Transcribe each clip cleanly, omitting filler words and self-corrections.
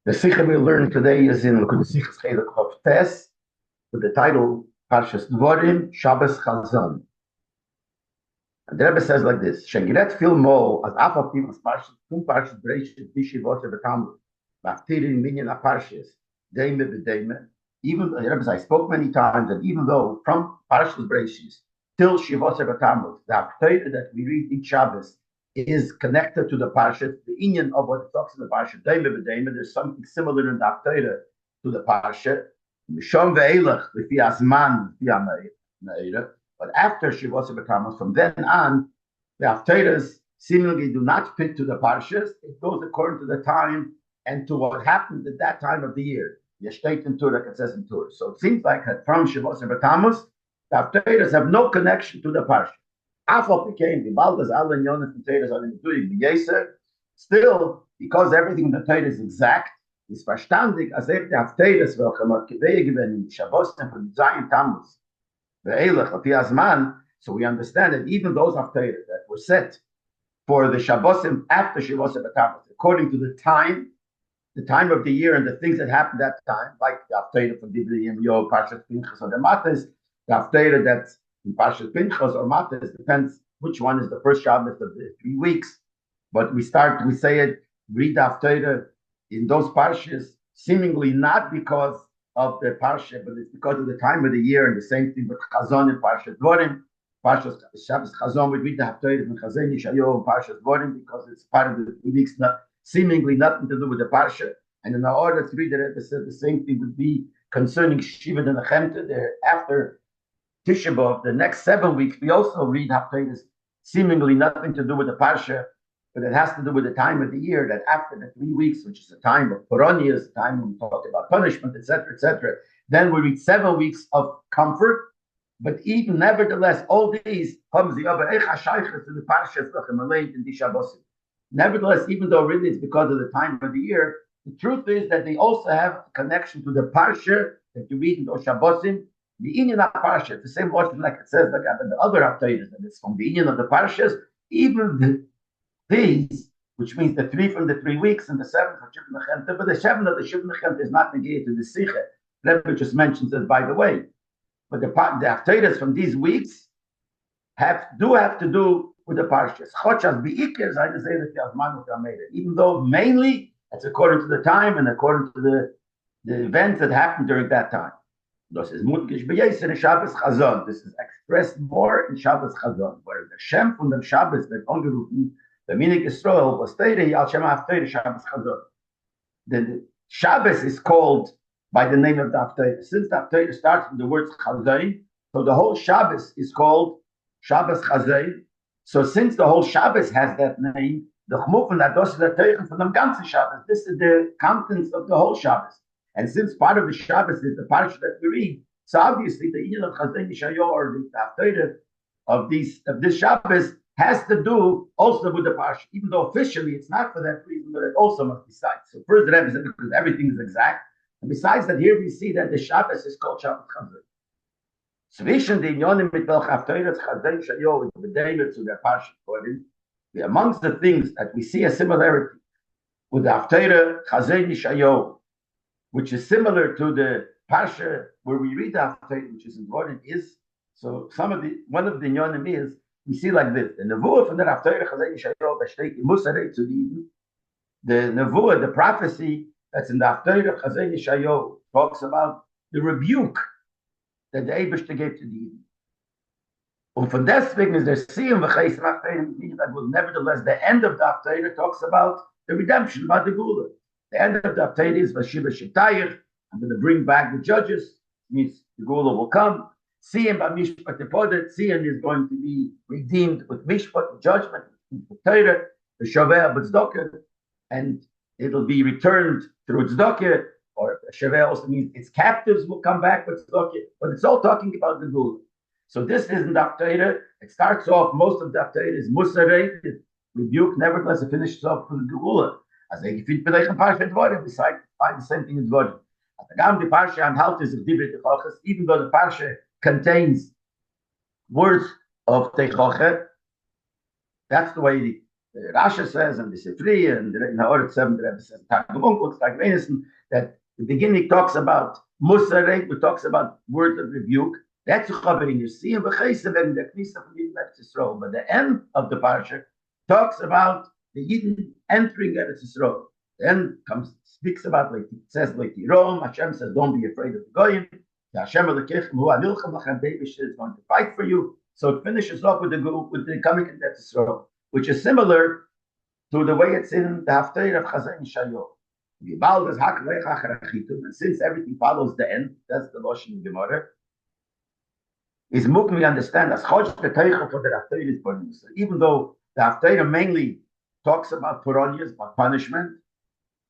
The Sikha we're learning today is in Sichas Chelek Chof Tes with the title Parshas Devorim Shabbos Chazon. And the Rebbe says like this: Shegiret fil mo as afal pivas Parshas Bereishis bishivot betamud baftirin minyan aparshas deime bedeime. Even the Rebbe says, I spoke many times that even though from Parshas Bereishis till Shivot betamud, the Haftarah that we read each Shabbos is connected to the Parsha, the inyan of what it talks in the Parsha. There's something similar in the Haftarah to the Parsha. But after Shivot B'Tammuz, from then on, the Haftarahs seemingly do not fit to the Parshas. It goes according to the time and to what happened at that time of the year. Yeshteit in Torah, it says in Torah. So it seems like that from Shivot B'Tammuz, the Haftarahs have no connection to the Parsha. Still, because everything in the Torah is exact, is verstandig, as if the Haftarahs welchem hat geweh gewen in Shabbos and from Zayin Tammuz, ve'elech al pi hazman. So we understand that even those Haftarahs that were set for the Shabbosim after Shabbos and Tammuz, according to the time of the year and the things that happened that time, like the Haftarah from Devorim, Yo, Parshat Pinchas, or the Matas, the Haftarah that's in Parshat Pinchas or Matas, depends which one is the first Shabbos of the 3 weeks. But we say it, read the Haftarah in those Parshas, seemingly not because of the Parsha, but it's because of the time of the year, and the same thing with Chazon and Parshat Devorim. Parshat Shabbos Chazon, we read the Haftarah in Chazon Yishayahu and Parshat Devorim because it's part of the 3 weeks, seemingly nothing to do with the Parsha. And in the order 3, the Rebbe said the same thing would be concerning Shiva and Nechemta. There after Tisha B'Av, the next 7 weeks, we also read Haftarahs seemingly nothing to do with the Parsha, but it has to do with the time of the year, that after the 3 weeks, which is a time of Poronias, time when we talk about punishment, etc., then we read 7 weeks of comfort. But even nevertheless, all these nevertheless, even though really it's because of the time of the year, the truth is that they also have a connection to the Parsha that you read in those Shabbosim. The Inyan of Parsha, the same word like it says, like the other Haftarahs, that it's from the Inyan of the Parshas, even these, which means the 3 from the 3 weeks and the 7 of Shiv Nechemta, but the 7 of the Shiv Nechemta is not negated to the Sikha. Rabbi just mentions it by the way. But the Haftarahs from these weeks have to do with the Parshas. Even though mainly it's according to the time and according to the events that happened during that time. This is expressed more in Shabbos Chazon, where the Shem from the Shabbos that angerufen, the Minik Yisrael was Teirei al Shem Haftarah Shabbos Chazon. The Shabbos is called by the name of the Haftarah. Since the Haftarah starts with the words Chazon, so the whole Shabbos is called Shabbos Chazon. So since the whole Shabbos has that name, the Chmufan Ados is the Teichen from the ganze Shabbos. This is the contents of the whole Shabbos. And since part of the Shabbos is the parsha that we read, so obviously the Inyan of Chazon Yishayahu or the Haftarah of this Shabbos has to do also with the parsha, even though officially it's not for that reason, but it also must be cited. So first the Rebbe said because everything is exact, and besides that, here we see that the Shabbos is called Shabbos Chazon. Zwischen den Inyanim mit welch Haftarah Chazon Yishayahu is the Devorim to their parsha. Amongst the things that we see a similarity with the Haftarah Chazon Yishayahu, which is similar to the Parsha where we read the Haftarah, which is important, is so one of the Inyanim is we see like this: the Nevuah from the Haftarah Chazon Yishayahu besteht im Musarei zu Eden. The Nevuah, the prophecy that's in the Haftarah Chazon Yishayahu, talks about the rebuke that the Eibishter gave to the Eden. And from deswegen is there Siyum v'Chayis Haftarah, meaning that will nevertheless the end of the Haftarah talks about the redemption, about the Gula. The end of the Haftarah is Vashiva Shetayich. I'm going to bring back the judges. Means the Gula will come. Siyum b'Mishpat Tepodet. Siyum is going to be redeemed with Mishpat, with judgment, with Torah, the Shaveh B'Tzedakah, and it'll be returned through Tzedakah. Or Shaveh also means its captives will come back with Tzedakah. But it's all talking about the Gula. So this isn't the Haftarah. It starts off, most of the Haftarah is Musarei, rebuke. Nevertheless, it finishes off with the Gula. As I give it to the Parsha Devorim, we find the same thing in Devorim. The Parsha and how is even though the Parsha contains words of Techoche, that's the way the Rasha says, and the Sifri, and in Ha'oret 7, the Rebbe says, that the beginning talks about Musarek, but talks about words of rebuke. That's a chaver in Yisiyim, v'chesem, and the Knisa from Yidden Eretz Yisrael. But the end of the parsha talks about the Yidden entering Eretz Yisrael. Then speaks about, like it says, like Rome, Hashem says, don't be afraid of the Goyim. Hashem Elokeichem hu anilchem lachem, David is going to fight for you. So it finishes off with the coming in Eretz Yisrael, which is similar to the way it's in the Haftarah of Chazon Shayo. And since everything follows the end, that's the Lashon Gemara, is Mukmi understand as Chodsh the Teichel for the Haftarah is burning. So even though the Haftarah mainly talks about Puranias, about punishment,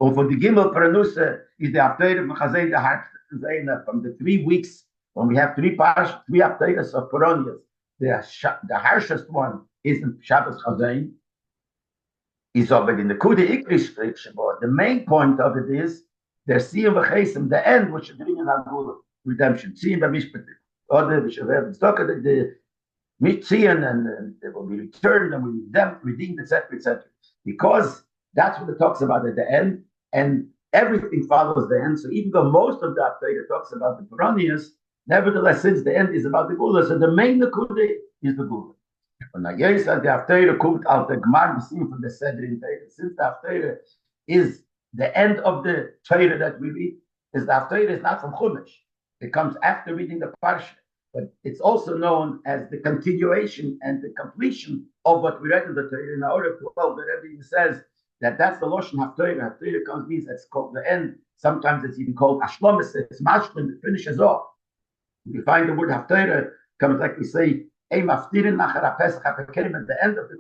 or for the Gimel Paranusa is the Haftarah of Chazon the Heart from the 3 weeks when we have three Haftarahs of Puranias. The harshest one is in Shabbos Chazon. Is over in the Kude Ikrish Shabbat. The main point of it is they're seeing the end, which is bringing Hagula, redemption. Seeing the Mishpat, other the Mitzian, and they will be returned and will be redeemed, etc., etc. Because that's what it talks about at the end, and everything follows the end. So even though most of that data talks about the Puranias, nevertheless, since the end is about the Gula, so the main Kude is the Gula. Und the Haftarah kommt out the Gemara, we see from the Seder in Torah. Since the Haftarah is the end of the Torah that we read, is the Haftarah is not from Chumash. It comes after reading the Parsha. But it's also known as the continuation and the completion of what we read in the Torah. In order 12, the Rebbe says that that's the Lashon Haftarah. Haftarah comes means that's called the end. Sometimes it's even called Ashlomis. It's Mashlim, it finishes off. We find the word Haftarah comes like we say, at the end of the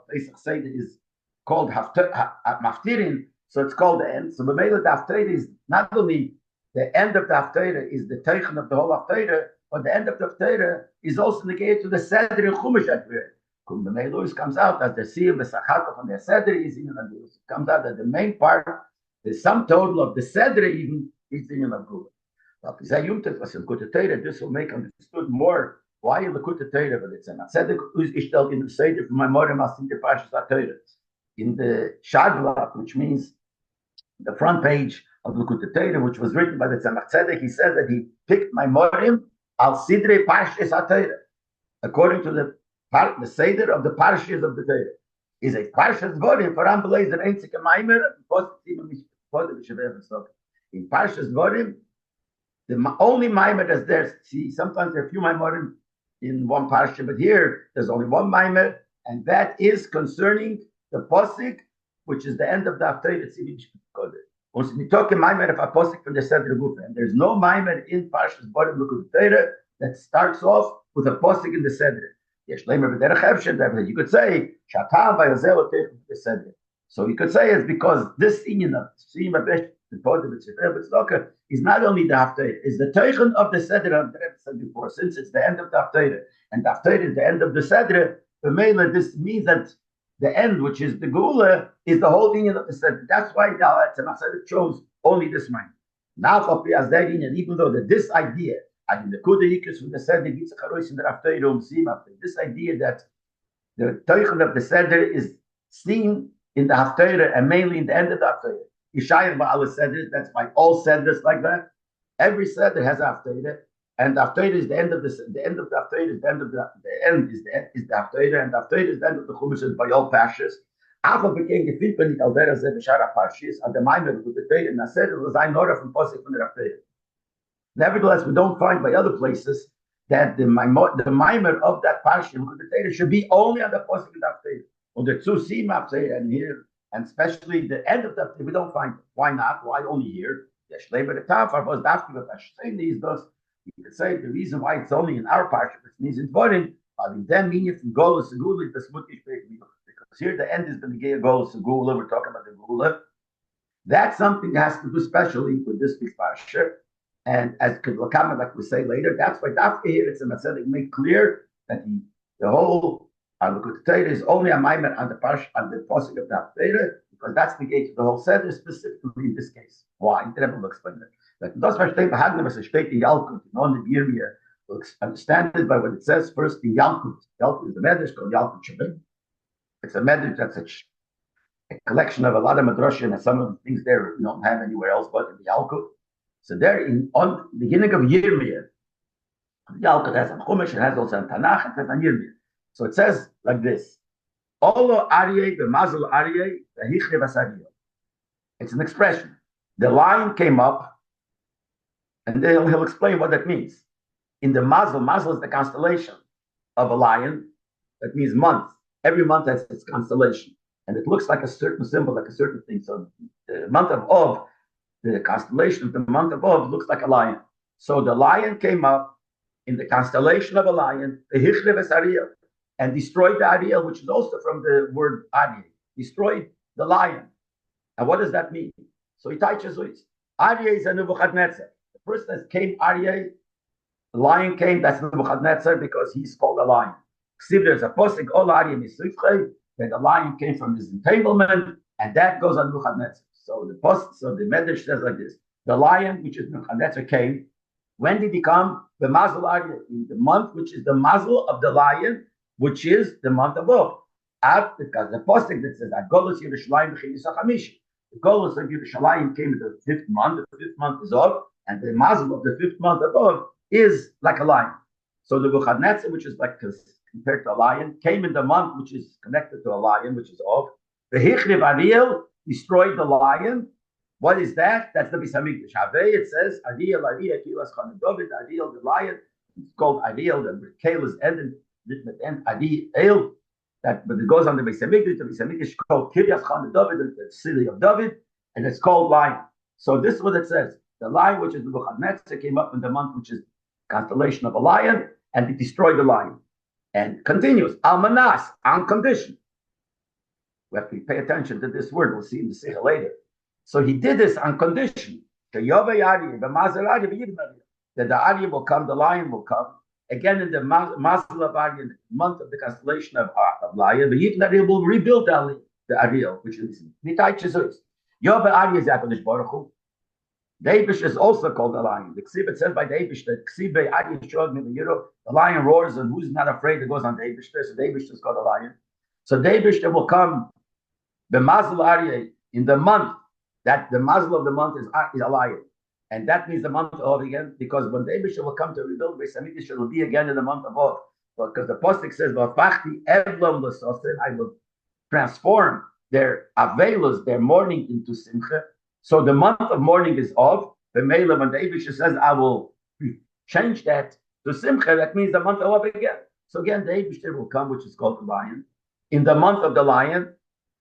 Pesach Seder is called Maftirin, so it's called the end. So the Haftarah is not only the end of the Haftarah is the Teichen of the whole Haftarah, but the end of the Haftarah is also negated to the Seder in Chumash that we read. The Meilus comes out that the Siyam, the Sachaka from the Seder is in the It comes out that the main part, the sum total of the Seder even is in the Gula. This will make understood more. Why in the Kuta Torah? But it's an Atzedek who's ishtel in the Seder for my Morim Asim the Parshas HaTorah. In the Shadlach, which means the front page of the Kuta Torah, which was written by the Tzemach Tzedek, he says that he picked my Morim al Sidrei Parshas HaTorah, according to the Seder of the Parshas of the Torah. Is a Parshas Devorim for Ambelez and Einzike Maimer in Parshas Devorim. The only Maimer that's there. See, sometimes there are a few Maimerim in one parsha, but here there's only one Maimer, and that is concerning the Posik, which is the end of the Haftarah. Also, we talk in Maimer of a Posik from the Seder Gufa, and there's no Maimer in Parshas Borim L'Kudatera that starts off with a Posik in the Seder. Yes, you could say Shatam by the Seder. So you could say it's because this Inyan of Sima Besh is not only the Haftarah, it's the Teichen of the Seder of the Rebbe said before, since it's the end of the Haftarah, and the Haftarah is the end of the Seder, the Mela, this means that the end, which is the Gula, is the whole Inyan of the Seder. That's why now Tzemach chose only this mind. Now, even though that this idea, I mean, the Kuda Yikris from the Seder, in the Haftarah, this idea that the Teichen of the Seder is seen in the Haftarah and mainly in the end of the Haftarah. Yishayim Ba'ala Seders, that's by all Seders like that. Every Seder has Haftarah, and the Haftarah is the end of the end of the Haftarah is the end of the end is the Haftarah, and the Haftarah is the end of the Chumash by all Pashas. Alpha became gefimpel nicht Aldera Zeh B'Shara Parshis, and the Maimer of the Torah, and the Seder was ein Nora from Posik from the Haftarah. Nevertheless, we don't find by other places that the Maimer of that Parshas of the Torah should be only on the Posik of the Haftarah. On the two Sim and here. And especially the end of that, we don't find it. Why not? Why only here? You could say the reason why it's only in our parsha, it means in Devorim, then meaning from Gola Segula, because here the end is the Negea Gola Segula, we're talking about the Gula. That's something that has to do specially with this week's parsha. And as Lakama, like we say later, that's why Dafka here, it's a Masedik make clear that the whole the Torah is only a Maimer on the Parsha, on the Posik of the Haftarah, because that's the gate of the whole Seder, specifically in this case. Why? The Rebbe will explain that. But das versteht man was steht in Yalkut, in on the Birmia, will understand it by what it says first in Yalkut. Yalkut is the Medrash called Yalkut Shabbat. It's a medrash that's a collection of a lot of madrashim, and some of the things there you don't have anywhere else but in the Yalkut. So there, on the beginning of Yirmiyah, Yalkut has on Chumash, it has also on Tanakh, it has on Yirmiyah. So it says like this: Olo Aryeh b'mazal Aryeh v'hichre v'sariyah. It's an expression. The lion came up, and he'll explain what that means. In the mazel is the constellation of a lion. That means month. Every month has its constellation, and it looks like a certain symbol, like a certain thing. So the month of Av, the constellation of the month of Av looks like a lion. So the lion came up in the constellation of a lion, and destroyed the Ariel, which is also from the word Ari, destroyed the lion. And what does that mean? So he teaches us, Aryeh is a Nebuchadnezzar. The first that came Aryeh, the lion came, that's Nebuchadnezzar because he's called a lion. There's a posik, all Aryeh Misrifchei, that the lion came from his entanglement, and that goes on Nebuchadnezzar. So the Medrash says like this: the lion, which is Nebuchadnezzar, came. When did he come? The Mazel Aryeh, in the month which is the Mazel of the lion, which is the month of Av. Because the posik that says, Golus Yerushalayim B'Chinis HaChamishi. The Golus of Yerushalayim came in the 5th month. The 5th month is Av, and the Mazel of the 5th month of Av is like a lion. So the Nebuchadnezzar, which is like compared to a lion, came in the month which is connected to a lion, which is Av. The Hichriv Ariel destroyed the lion. What is that? That's the Beis Hamikdash. It says Ariel, Kilas Chan David, Ariel, the lion. It's called Ariel. The Kale is ended with end Ariel. That, but it goes on the Beis Hamikdash. The Beis Hamikdash is called Kiryas Chan David, the city of David, and it's called lion. So this is what it says: the lion, which is the Nebuchadnezzar, came up in the month which is constellation of a lion, and it destroyed the lion. And continues, Almanas, on condition. We have to pay attention to this word. We'll see in the Sikha later. So he did this on condition. That the Aryeh will come, the lion will come. Again, in the Mazel of Aryeh, month of the constellation of lion, the Aryeh will rebuild the Aryeh, which is Nitai Chizuz. Yove Aryeh is HaKadosh Baruch Hu. The Eibush is also called the lion. The Ksiv, it says by the Eibush that Ksiv Aryeh showed me the lion roars, and who's not afraid, it goes on the Eibush. So the Eibush is called the lion. So the Eibush will come, the Mazel Aryeh, in the month, that the Mazel of the month is a lion. And that means the month of Av again, because when the Eibush will come to rebuild Beis Hamikdash, it will be again in the month of Av. Because the Pasuk says, I will transform their Avelos, their mourning, into Simcha. So the month of mourning is Av. The Mela, when the Eibush says, I will change that to Simcha, that means the month of Av again. So again, the Eibush will come, which is called the lion. In the month of the lion,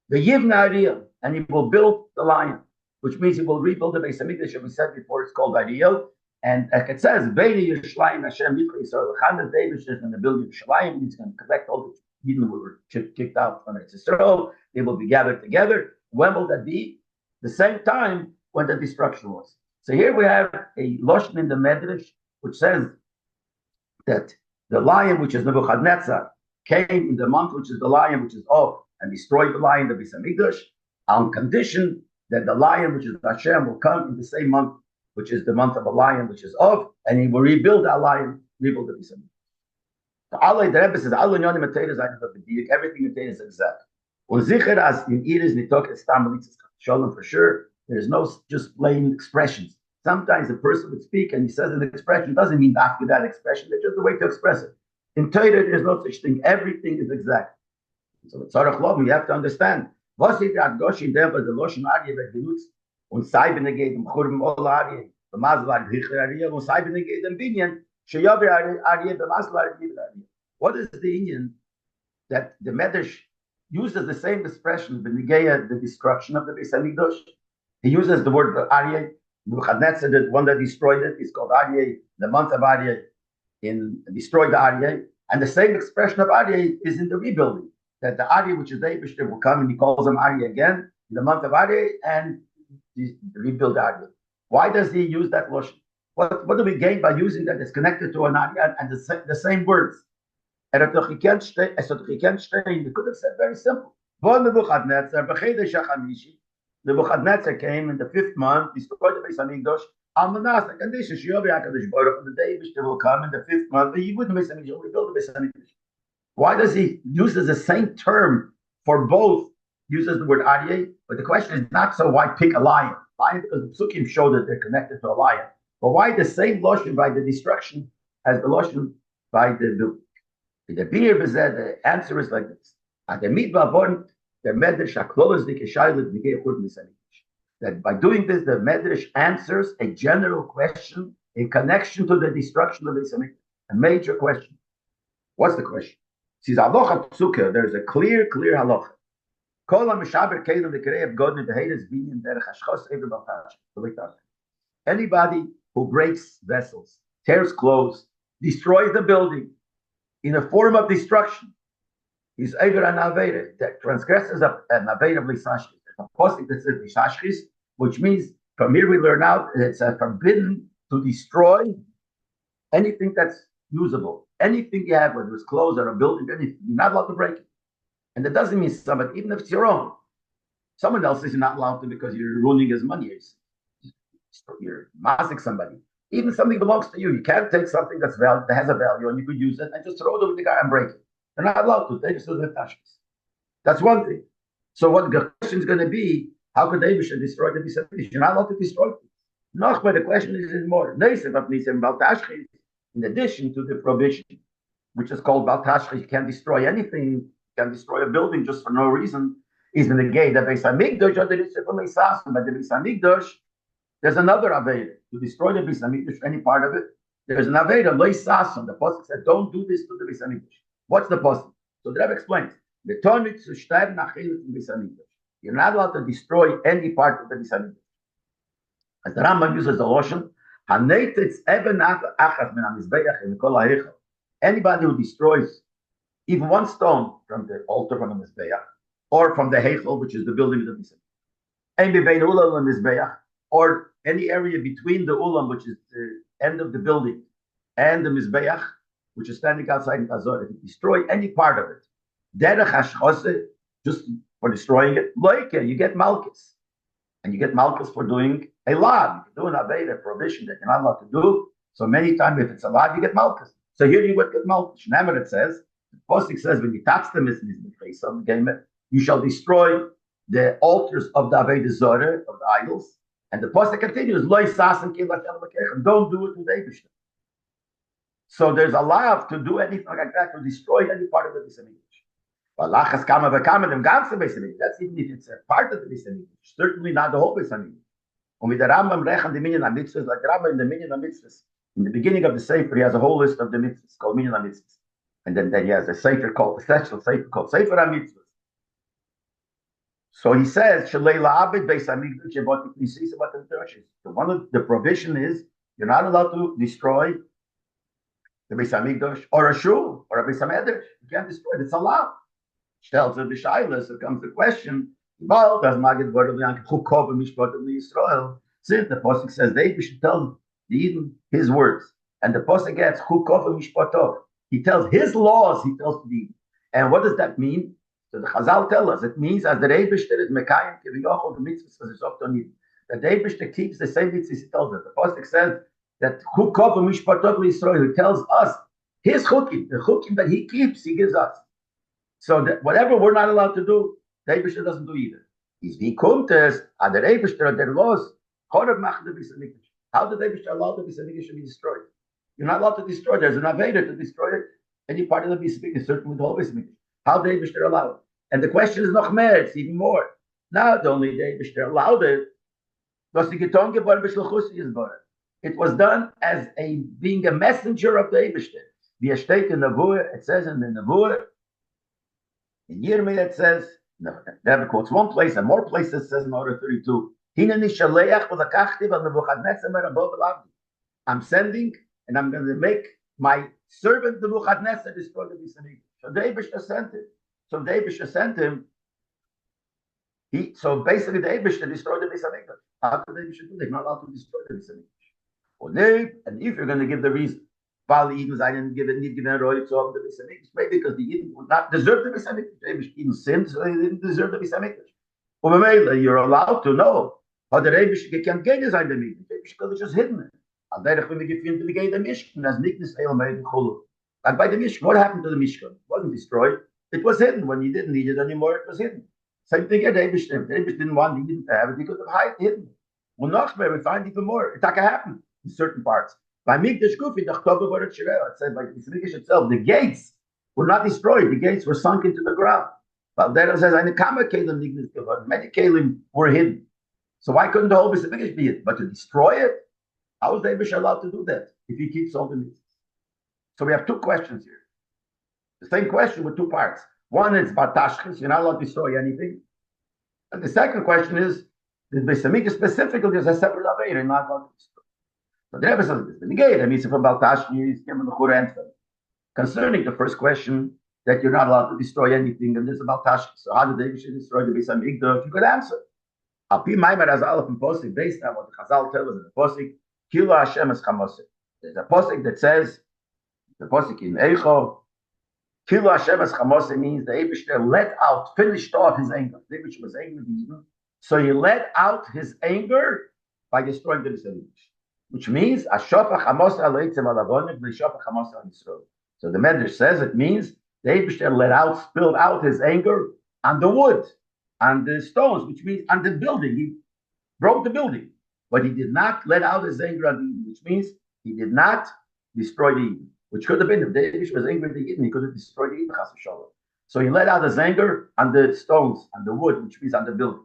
the Yivna Ariel, and he will build the lion, which means he will rebuild the Beis Hamikdash. As we said before, it's called Ariel. And like it says, Beini Yerushalayim Hashem Yitchli Yisrael. Chanas David is going to build Yerushalayim. He's going to collect all the Yidden who were kicked out from Israel. They will be gathered together. When will that be? The same time when the destruction was. So here we have a Lashon in the Medrash, which says that the lion, which is Nebuchadnezzar, came in the month which is the lion, which is Av, and destroyed the lion, the Beis Hamikdash, on condition that the lion, which is Hashem, will come in the same month, which is the month of a lion, which is Av, and he will rebuild that lion, rebuild the Beis Hamikdash. The Rebbe says, everything in Torah is exact. As in Iris Nitok Shalom, for sure, there's no just plain expressions. Sometimes a person would speak and he says an expression doesn't mean after that expression, it's just a way to express it. In Torah, there's no such thing. Everything is exact. So it's Tzarech Lov, you have to understand. Was it that Gosh in there, but the Lashon Aryeh that benutzt und sei beneged Churban Ol Aryeh, the Mazel Aryeh Aryeh, und sei beneged Binyan, sheyav Aryeh, the Mazel Aryeh. What is the Indian that the Medrash uses the same expression, the destruction of the Beis Hamikdash? He uses the word Aryeh. Nebuchadnezzar, the one that destroyed it, is called Aryeh. The month of Aryeh destroyed the Aryeh, and the same expression of Aryeh is in the rebuilding. That the Aryeh, which is the Eibush, will come and he calls him Aryeh again in the month of Aryeh and rebuild Aryeh. Why does he use that lashon? What do we gain by using that? It's connected to an Aryeh and the same words. And he could have said very simple. Nebuchadnezzar came in the 5th month, destroyed the Beis Hamikdash. Almanas, the condition, the day will come in the 5th month, he wouldn't Beis Hamikdash, rebuild the Beis Hamikdash. Why does he use the same term for both uses the word Aryeh, but the question is not so why pick a lion? Lion because the Psukim show that they're connected to a lion. But why the same Lashon by the destruction as the Lashon by the building? The beer the answer is like this. At the Midbar the Medrash Aklolos the Keshaylet Vigei that by doing this, the Medrash answers a general question in connection to the destruction of the Islamic, a major question. What's the question? Says Halacha Psuka, there's a clear halacha. Anybody who breaks vessels, tears clothes, destroys the building in a form of destruction, is over an avera that transgresses an avera of lisashkis. A posting that says lisashkis, which means from here we learn out it's forbidden to destroy anything that's usable. Anything you have, whether it's clothes or a building, anything, you're not allowed to break it. And that doesn't mean somebody, even if it's your own. Someone else is not allowed to because you're ruining his money. You're massing somebody. Even something belongs to you. You can't take something that has a value and you could use it and just throw it over the guy and break it. They're not allowed to. They just do the tashkis. That's one thing. So what the question is going to be, how could they destroy the Bisamish? You're not allowed to destroy it. No, but the question is more. In addition to the prohibition, which is called Baltashkis, you can't destroy anything, you can destroy a building just for no reason, is in the gate. The Beis Hamikdash or the Ritzah, but the Beis Hamikdash, there's another Aveda. To destroy the Beis Hamikdash, any part of it, there's an Aveda, Lo Yisasam. The Pasuk said, don't do this to the Beis Hamikdash. What's the Pasuk? So the Rebbe explains, you're not allowed to destroy any part of the Beis Hamikdash. As the Rambam uses the Lashon, anybody who destroys even one stone from the altar from the Mizbeach, or from the Heichel, which is the building of the Mizbeach, or any area between the Ulam, which is the end of the building, and the Mizbeach, which is standing outside in Azor, if you destroy any part of it, derech hashchose, just for destroying it, like you get malchus. And you get malchus for doing a law. You can do an aveda, a prohibition that you're not allowed to do. So many times, if it's a law, you get malchus. So here you would get malchus. Never it says, the Pasuk says, when you touch them, you shall destroy the altars of the aveda zorah, of the idols. And the Pasuk continues, don't do it with Eibishter. So there's a law to do anything like that, to destroy any part of the Beis Hamikdash. That's even if it's a part of the Beis Hamikdash, certainly not the whole Beis Hamikdash. And with the Rambam Rechan the Minyan HaMitzvahs, like the Rambam in the Minyan HaMitzvahs, in the beginning of the Sefer, he has a whole list of the mitzvahs called Minyan HaMitzvahs. And then he has a Sefer called, a special Sefer called Sefer HaMitzvahs. So he says, so one of the provision is, you're not allowed to destroy the Beis Hamikdash or a shul or a Beis Hamikdash. You can't destroy it. It's allowed. So comes the question, well, does Magid Chukov and Mishpat of Israel? Since the Pasuk says they should tell the Eden his words, and the Pasuk gets Chukov and Mishpatov. He tells his laws. He tells the Eden, and what does that mean? So the Chazal tell us it means as the Eibishter is Mekayim Kiviyachol the mitzvahs as it's on Eden. That the Eibishter keeps the same mitzvahs he tells us. The Pasuk says that Chukov and Mishpatov Israel. He tells us his chukim, the chukim that he keeps, he gives us. So that whatever we're not allowed to do, the Eibishter doesn't do either. He's wie kommt es, an der Eibishter, der los, Chorav macht the Beis Hamikdash. How did the Eibishter allow the Beis Hamikdash to be destroyed? You're not allowed to destroy. There's an Aveda to destroy it. Any part of the Beis Hamikdash, certainly the whole Beis Hamikdash. How did the Eibishter allow it? And the question is noch mehr, it's even more. Not only the Eibishter allowed it, it was done as being a messenger of the Eibishter. Wie steht in the Nevuah, it says in the Nevuah, in Yirmiyah it says, no, Rebbe quotes one place, and more places it says in order 32, I'm sending, and I'm going to make my servant Nebuchadnezzar destroy the Beis Hamikdash. So the Eibishter sent him. So the Eibishter sent him. So basically the Eibishter destroyed the Beis Hamikdash. How could the Eibishter do? They're not allowed to destroy the Beis Hamikdash. And if you're going to give the reason, Eden, I didn't give it, need given a roy to the Beis Hamikdash, maybe because the Eden would not deserve the Beis Hamikdash. Eden sinned, so they didn't deserve the Beis Hamikdash. You're allowed to know how the Eibishter can gain his identity. The Eibishter could have just hidden it. And then when we get into the gate of the Mishkan, as Nickness Eil made in Chulu. Like by the Mishkan, what happened to the Mishkan? It wasn't destroyed. It was hidden. When you didn't need it anymore, it was hidden. Same thing here, David didn't want, he didn't have it, he could have hidden. Well, Nachmer, we find even more. It can happen in certain parts. By Mikdash Gufi, the Chtoba Baruch Shireh, it said by the Mikdash itself, the gates were not destroyed. The gates were sunk into the ground. But there says, "Eine Kammer Kelim Nignis Geworden." Many Kelim were hidden. So why couldn't the whole Mikdash be it? But to destroy it, how is David allowed to do that if he keeps all the mitzvahs? So we have two questions here. The same question with two parts. One is Batashchis, you're not allowed to destroy anything. And the second question is, the Beis Hamikdash specifically is a separate Aveir, you're not allowed to destroy. So the Rebbe says, the Negate, that means from Baltashchis, concerning the first question, that you're not allowed to destroy anything, and this is about Tashchis. So how did David destroy the Beis Hamikdash? You could answer. Alpi Maimer as Aleph and Posik, based on what the Chazal tells us in the Posik, Kilo Hashem es Chamosik. There's a Posik that says, the Posik in Eicho, Kilo Hashem es Chamosik means the Eibishter let out, finished off his anger. The Eibishter was angry with Eden, so he let out his anger by destroying the Beis Hamikdash, which means Ashopach Chamosik aleitzem alavonik v'shopach Chamosik al Yisrael. So the Medrash says it means the Eibishter spilled out his anger on the wood, on the stones, which means on the building. He broke the building, but he did not let out his anger on the Eden, which means he did not destroy the Eden, which could have been, if David was angry at the Eden, he could have destroyed the Eden. So he let out his anger on the stones, on the wood, which means on the building.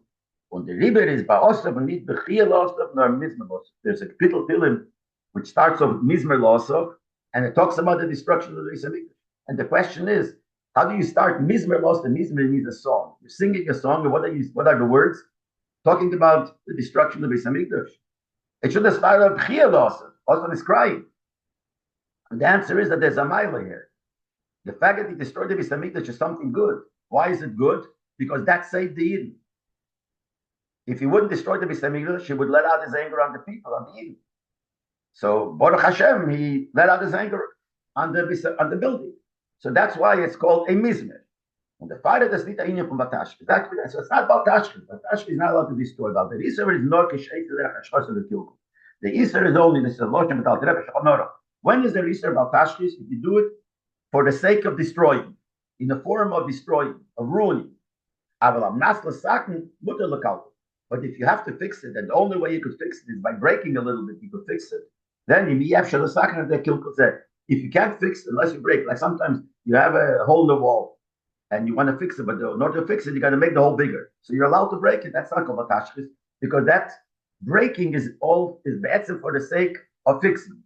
And the Riber is Ba'osav and not Bechiyah Losav nor Mizmer Losav. There's a Kapitel Tilim which starts off with Mizmer Losav, and it talks about the destruction of the Beis Hamikdash. And the question is, how do you start Mizmer Losav? Mizmer means a song. You're singing a song, and what are the words? Talking about the destruction of the Beis Hamikdash. It should have started out Bechiyah Losav. Losav is crying. And the answer is that there's a mila here. The fact that he destroyed the Beis Hamikdash is something good. Why is it good? Because that saved the Eden. If he wouldn't destroy the Beis Hamikdash, he would let out his anger on the people, on the Eden. So Baruch Hashem, he let out his anger on the building. So that's why it's called a mizmer. And the father does not inyan from Batashki. So it's not Batashki. Batashki is not allowed to destroy. The Isser is not kishay to the kilkum. The Isser is only this lotion without Rebbe Shachanora. When is the Isser Batashki? If you do it for the sake of destroying, in the form of destroying, of ruining. But if you have to fix it, and the only way you could fix it is by breaking a little bit, you could fix it. Then if you can't fix it unless you break, like sometimes you have a hole in the wall and you want to fix it, but in order to fix it, you got to make the hole bigger. So you're allowed to break it. That's not called batashkis, because that breaking is be'etzim for the sake of fixing.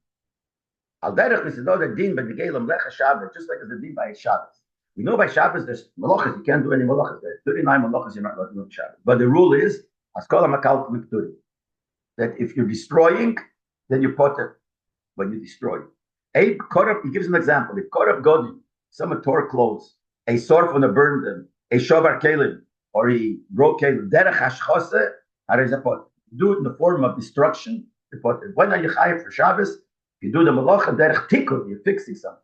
Al derech is another din by the Gelam Lecha Shabbos, just like as the din by Shabbos. We know by Shabbos there's malachas, you can't do any malachas. There's 39 malachas you're not allowed to do on Shabbos. But the rule is that if you're destroying, then you put it when you destroy. He gives an example. If Korab Godim, someone tore clothes, a sorf on a burned them, a shovar kelim, or he broke kelim, derech hashchose, do it in the form of destruction. When are you chayav for Shabbos? You do the malacha derech tikkun, you're fixing something.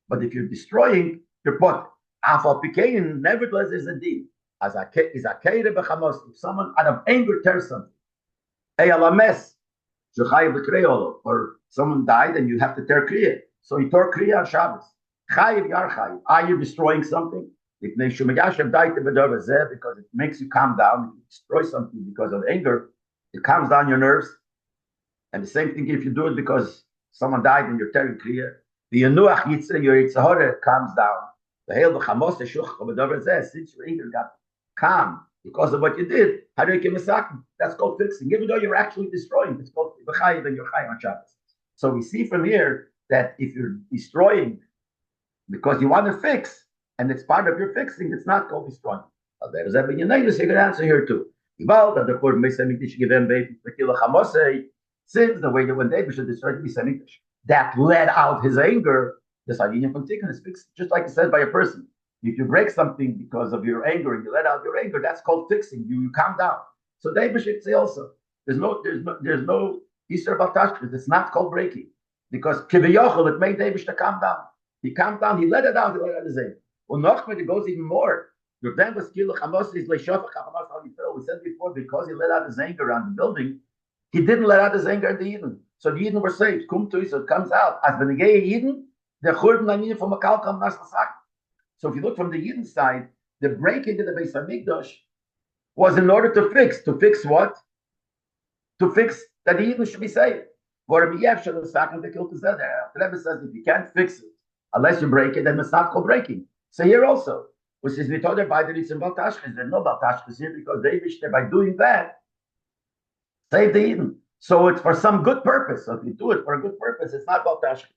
But if you're destroying, you're put. Afal pikein, nevertheless, there's a deed. As a keire b'chamos, if someone out of anger tears something, or someone died and you have to tear kriya, so he tore kriya on Shabbos. Are you destroying something? Because it makes you calm down. If you destroy something because of anger, it calms down your nerves. And the same thing if you do it because someone died and you're tearing kriya, your yitzhahara calms down. Since your anger got calm because of what you did, that's called fixing. Even though you're actually destroying, it's called b'chayiv and you're chayiv on Shabbos. So we see from here that if you're destroying because you want to fix, and it's part of your fixing, it's not called destroying. There's a good answer here too. Since the way that when David should destroy the Beis Hamikdash, that let out his anger, this idea from Tikkun is fixed, just like it said by a person. If you break something because of your anger and you let out your anger, that's called fixing. You calm down. So David should say also, there's no Yisr Baltashkis. It's not called breaking, because Kiviyachol, it made David to calm down. He calmed down. He let it out. He let out his anger. Well, Nachman, it goes even more. We said before, because he let out his anger on the building, he didn't let out his anger on the Eden. So the Eden were saved. So it comes out as the Negei Eden, the Churban Aniyah from a Kalkam Naslasach. So if you look from the Yidden side, the breaking of the Beis Hamikdash was in order to fix what? To fix that the Yidden should be saved. The Rebbe says if you can't fix it unless you break it, then it's not called breaking. So here also, which is we told by the reason about Tashkis, there's no about Tashkis here because they wish that by doing that, save the Eden. So it's for some good purpose. So if you do it for a good purpose, it's not about Tashkis.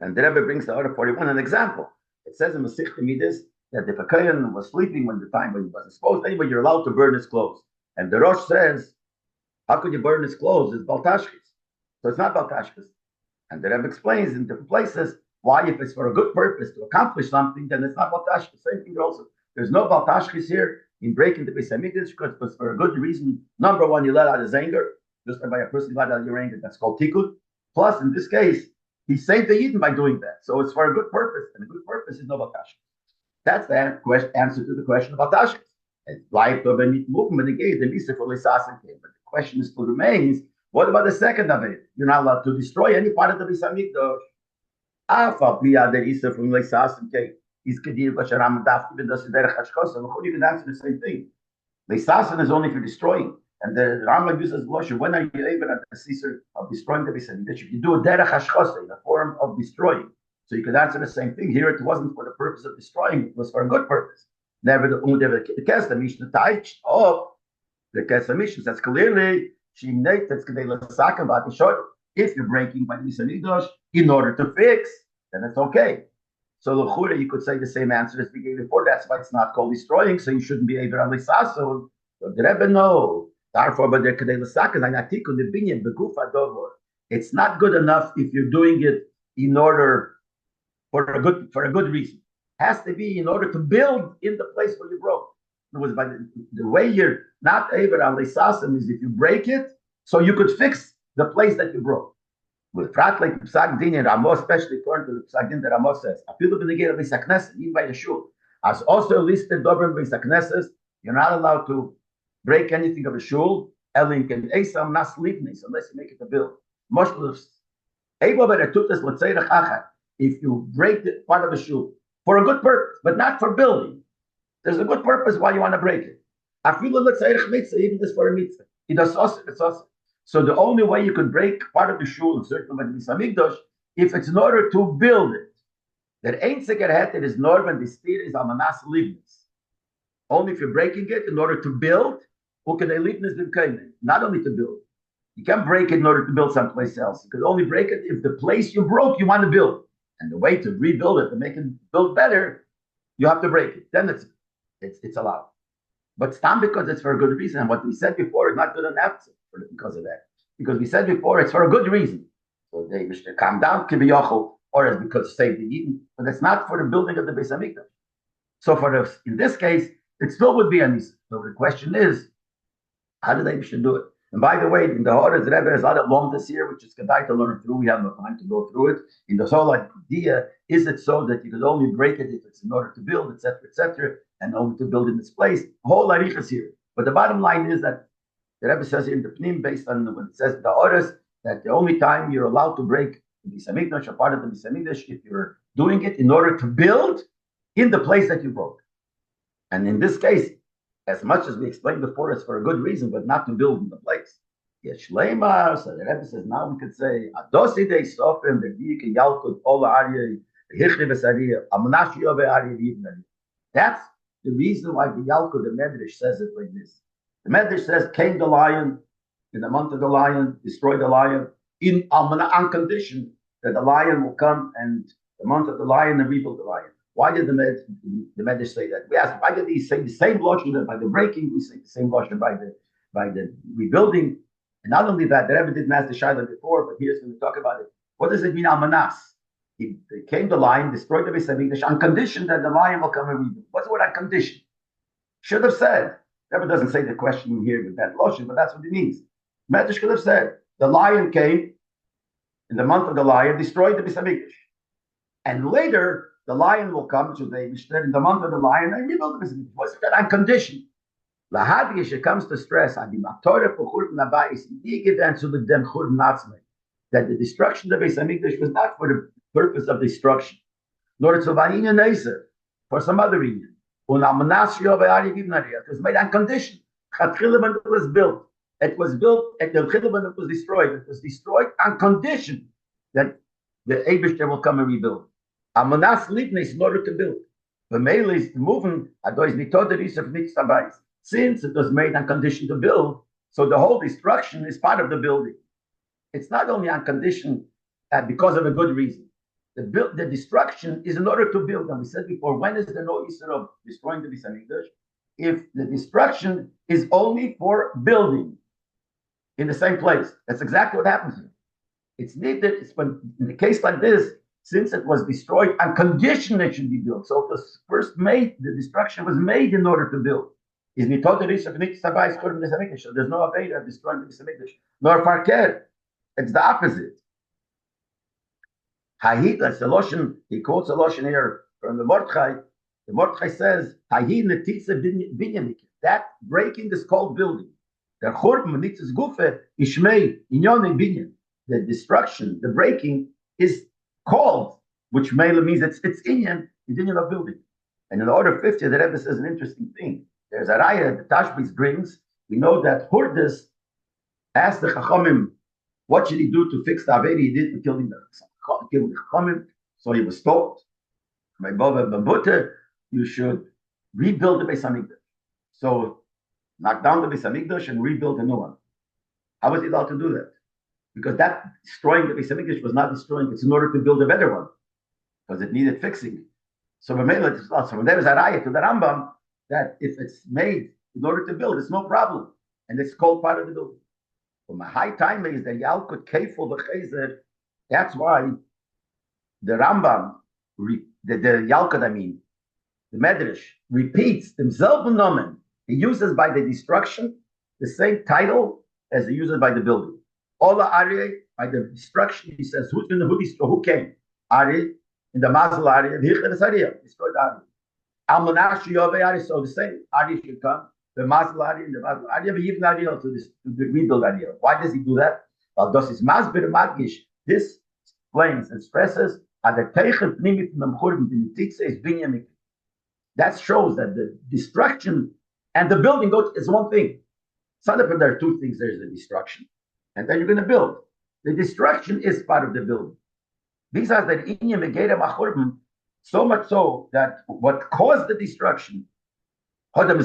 And the Rebbe brings the order 41 an example. It says in Masich Midas that if a Kohen was sleeping when the time when he wasn't supposed to, you're allowed to burn his clothes. And the Rosh says, how could you burn his clothes? It's Baltashkis. So it's not Baltashkis. And the Rebbe explains in different places why, if it's for a good purpose to accomplish something, then it's not Baltashkis. Same thing also. There's no Baltashkis here in breaking the Beis Hamikdash because it's for a good reason. Number one, you let out his anger. Just by a person let out your anger, that's called tikkun. Plus, in this case, he saved the Yidden by doing that. So it's for a good purpose. And a good purpose is no Baltashkis. That's the answer to the question about Baltashkis. But the question still remains, what about the second of it? You're not allowed to destroy any part of the Beis Hamikdash. You can answer the same thing. Leisasin is only for destroying. And the Rambam uses Loshe, when are you able at the Caesar of destroying the Beis Hamikdash? If you do a derech hashchose, in the form of destroying. So you could answer the same thing. Here it wasn't for the purpose of destroying, it was for a good purpose. Never the Kesda Mishnah touched of the Kesda Mishnah says clearly, if you're breaking by the Beis Hamikdash in order to fix, then it's okay. So l'chura, you could say the same answer as we gave before. That's why it's not called destroying. So you shouldn't be able to lisaso. So the Rebbe no. Therefore, but there kadei l'sakas anatikun the binyan begufa dovor. It's not good enough if you're doing it in order for a good reason. It has to be in order to build in the place where you broke. In other words, by the way you're not able to lisasim is if you break it, so you could fix the place that you broke. With Prat like Psak Din and Ramos, especially according to the Psak Din that Ramos says, Apilu b'negei Beis Knesset, even by the shul, as also listed Devorim Beis Knesset, you're not allowed to break anything of a shul. Elin can Esam nas livnis unless you make it a bill. Moshlus, Ebo beretutas l'tzerech achad. If you break the part of a shul for a good purpose, but not for building, there's a good purpose why you want to break it. Afilu l'tzerech mitzvah, even this for a mitzvah. It does also, it's also. So the only way you could break part of the shul, certainly by the Beis Hamikdash, if it's in order to build it. That ain't sekerhet, it is nor when the steer is amanas livnis. Only if you're breaking it in order to build, not only to build. You can't break it in order to build someplace else. You could only break it if the place you broke, you want to build. And the way to rebuild it, to make it build better, you have to break it. Then it's allowed. But it's not because it's for a good reason. And what we said before is not good enough because of that. Because we said before it's for a good reason. So they wish to calm down, or it's because to save the Eden. But it's not for the building of the Beis Hamikdash. So in this case, it still would be a nisa. So the question is, how do they should do it? And by the way, in the Horus Rebbe has a lot of long this year, which is kedai to learn through. We have no time to go through it. In the whole idea, is it so that you could only break it if it's in order to build, etc., and only to build in this place? The whole arich is here. But the bottom line is that the Rebbe says in the Pnim, based on what it says in the Horus, that the only time you're allowed to break the Beis Hamikdash, a part of the Beis Hamikdash, if you're doing it in order to build in the place that you broke. And in this case, as much as we explained before, it's for a good reason, but not to build in the place. Yes, Shleimar, so the Rebbe says, now we could say, Adosi de Sofim, the Dik, Yalkut, Ola Arya, the Hichli Besaria, Amnashi Ove Arya, Yivnari. That's the reason why the Yalkut, the Medrash, says it like this. The Medrash says, came the lion, in the month of the lion, destroy the lion, on condition that the lion will come and the month of the lion and rebuild the lion. Why did the Medrash say that? We asked, why did he say the same lotion that by the breaking, we say the same lotion by the rebuilding? And not only that, the Rebbe didn't ask the Shaila before, but here's going to talk about it. What does it mean, Amanas? He came the lion, destroyed the Beis Hamikdash on condition that the lion will come and rebuild. What's the word on condition? Should have said. The Rebbe doesn't say the question here with that lotion, but that's what it means. Medrash could have said, the lion came in the month of the lion, destroyed the Beis Hamikdash. And later, the lion will come to the in the month of the lion and rebuild the Beis Hamikdash. What's that on condition? Lahadish, it comes to stress that the destruction of the Beis Hamikdash was not for the purpose of destruction. nor zu Vainian Neser, for some other reason. Und Amanas Yobayari Gibnaria, it was made on condition. Chatchilman was built. It was built at the Chilman, it was destroyed. It was destroyed on condition that the Abishter will come and rebuild. Amanas Libnis in order to build. The male is moving, since it was made on condition to build, so the whole destruction is part of the building. It's not only on condition because of a good reason. The destruction is in order to build. And we said before, when is there no Isra of destroying the Beis Hamikdash? If the destruction is only for building in the same place. That's exactly what happens here. It's needed, it's when in a case like this, since it was destroyed on condition it should be built. So it was first made, the destruction was made in order to build. Is there's no Aveda destroying the Beis Hamikdash. Nor Farker. It's the opposite. Hayid, that's the Loshen, he quotes a Loshen here from the Mordechai. The Mordechai says, Hayid netitze binyanik. That breaking is called building. The Churban nitzes gufe ishmei inyon binyan. The destruction, the breaking is called, which mele means it's inyan of building. And in the order 50, the Rebbe says an interesting thing. There's a raya the Tashbis brings. We know that Hurdas asked the Chachamim, what should he do to fix the Avedi he did to kill the Chachamim? So he was told, my Baba Bambuta, you should rebuild the Beis Hamikdash. So knock down the Beis Hamikdash and rebuild a new one. How was he allowed to do that? Because that destroying the Beis Hamikdash was not destroying, it's in order to build a better one, because it needed fixing. So when there was a raya to the Rambam that if it's made in order to build, it's no problem. And it's called part of the building. But my high time is that Yalkut Kefil B'Chezer. That's why the Rambam, the Yalkut, the Medrash, repeats themselves nomen. He uses by the destruction the same title as he uses by the building. Ola Aryeh, by the destruction, he says, who came? Aryeh, in the Mazel Aryeh, destroyed Aryeh. Almanash Yovei Aryeh, so the same Aryeh should come. The Mazel Aryeh, the Mazel Aryeh, even Aryeh to rebuild Aryeh. Why does he do that? Well, this is Masbir Madgish. This explains and stresses that shows that the destruction and the building is one thing. Sometimes there are two things. There's the destruction, and then you're going to build. The destruction is part of the building. These are the Inya Megera Machurban, so much so that what caused the destruction, it has the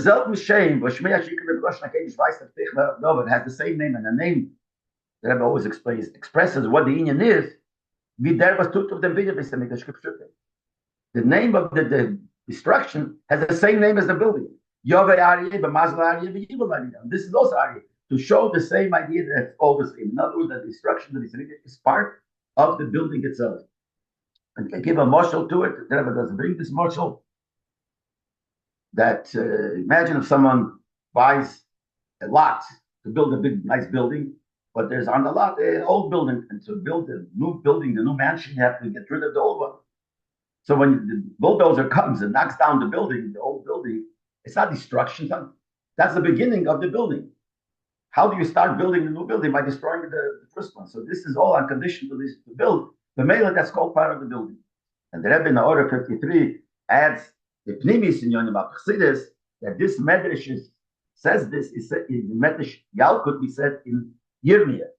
same name, and the name that Rabbi always expresses what the Inyan is. The name of the destruction has the same name as the building. This is also Aryeh, to show the same idea that it's all the same. In other words, the destruction of the is part of the building itself. And I give a marshal to it. The Rebbe doesn't bring this marshal. That imagine if someone buys a lot to build a big, nice building, but there's on the lot an old building, and to build a new building, the new mansion, you have to get rid of the old one. So when the bulldozer comes and knocks down the old building, it's not destruction. That's the beginning of the building. How do you start building the new building? By destroying the first one. So this is all on condition to build. The mela, that's called part of the building. And the Rebbe in the order 53 adds the Pnimis in Yonim Chassidus that this Medrash says this is in the Medrash Yalkut, we said in Yirmiyah.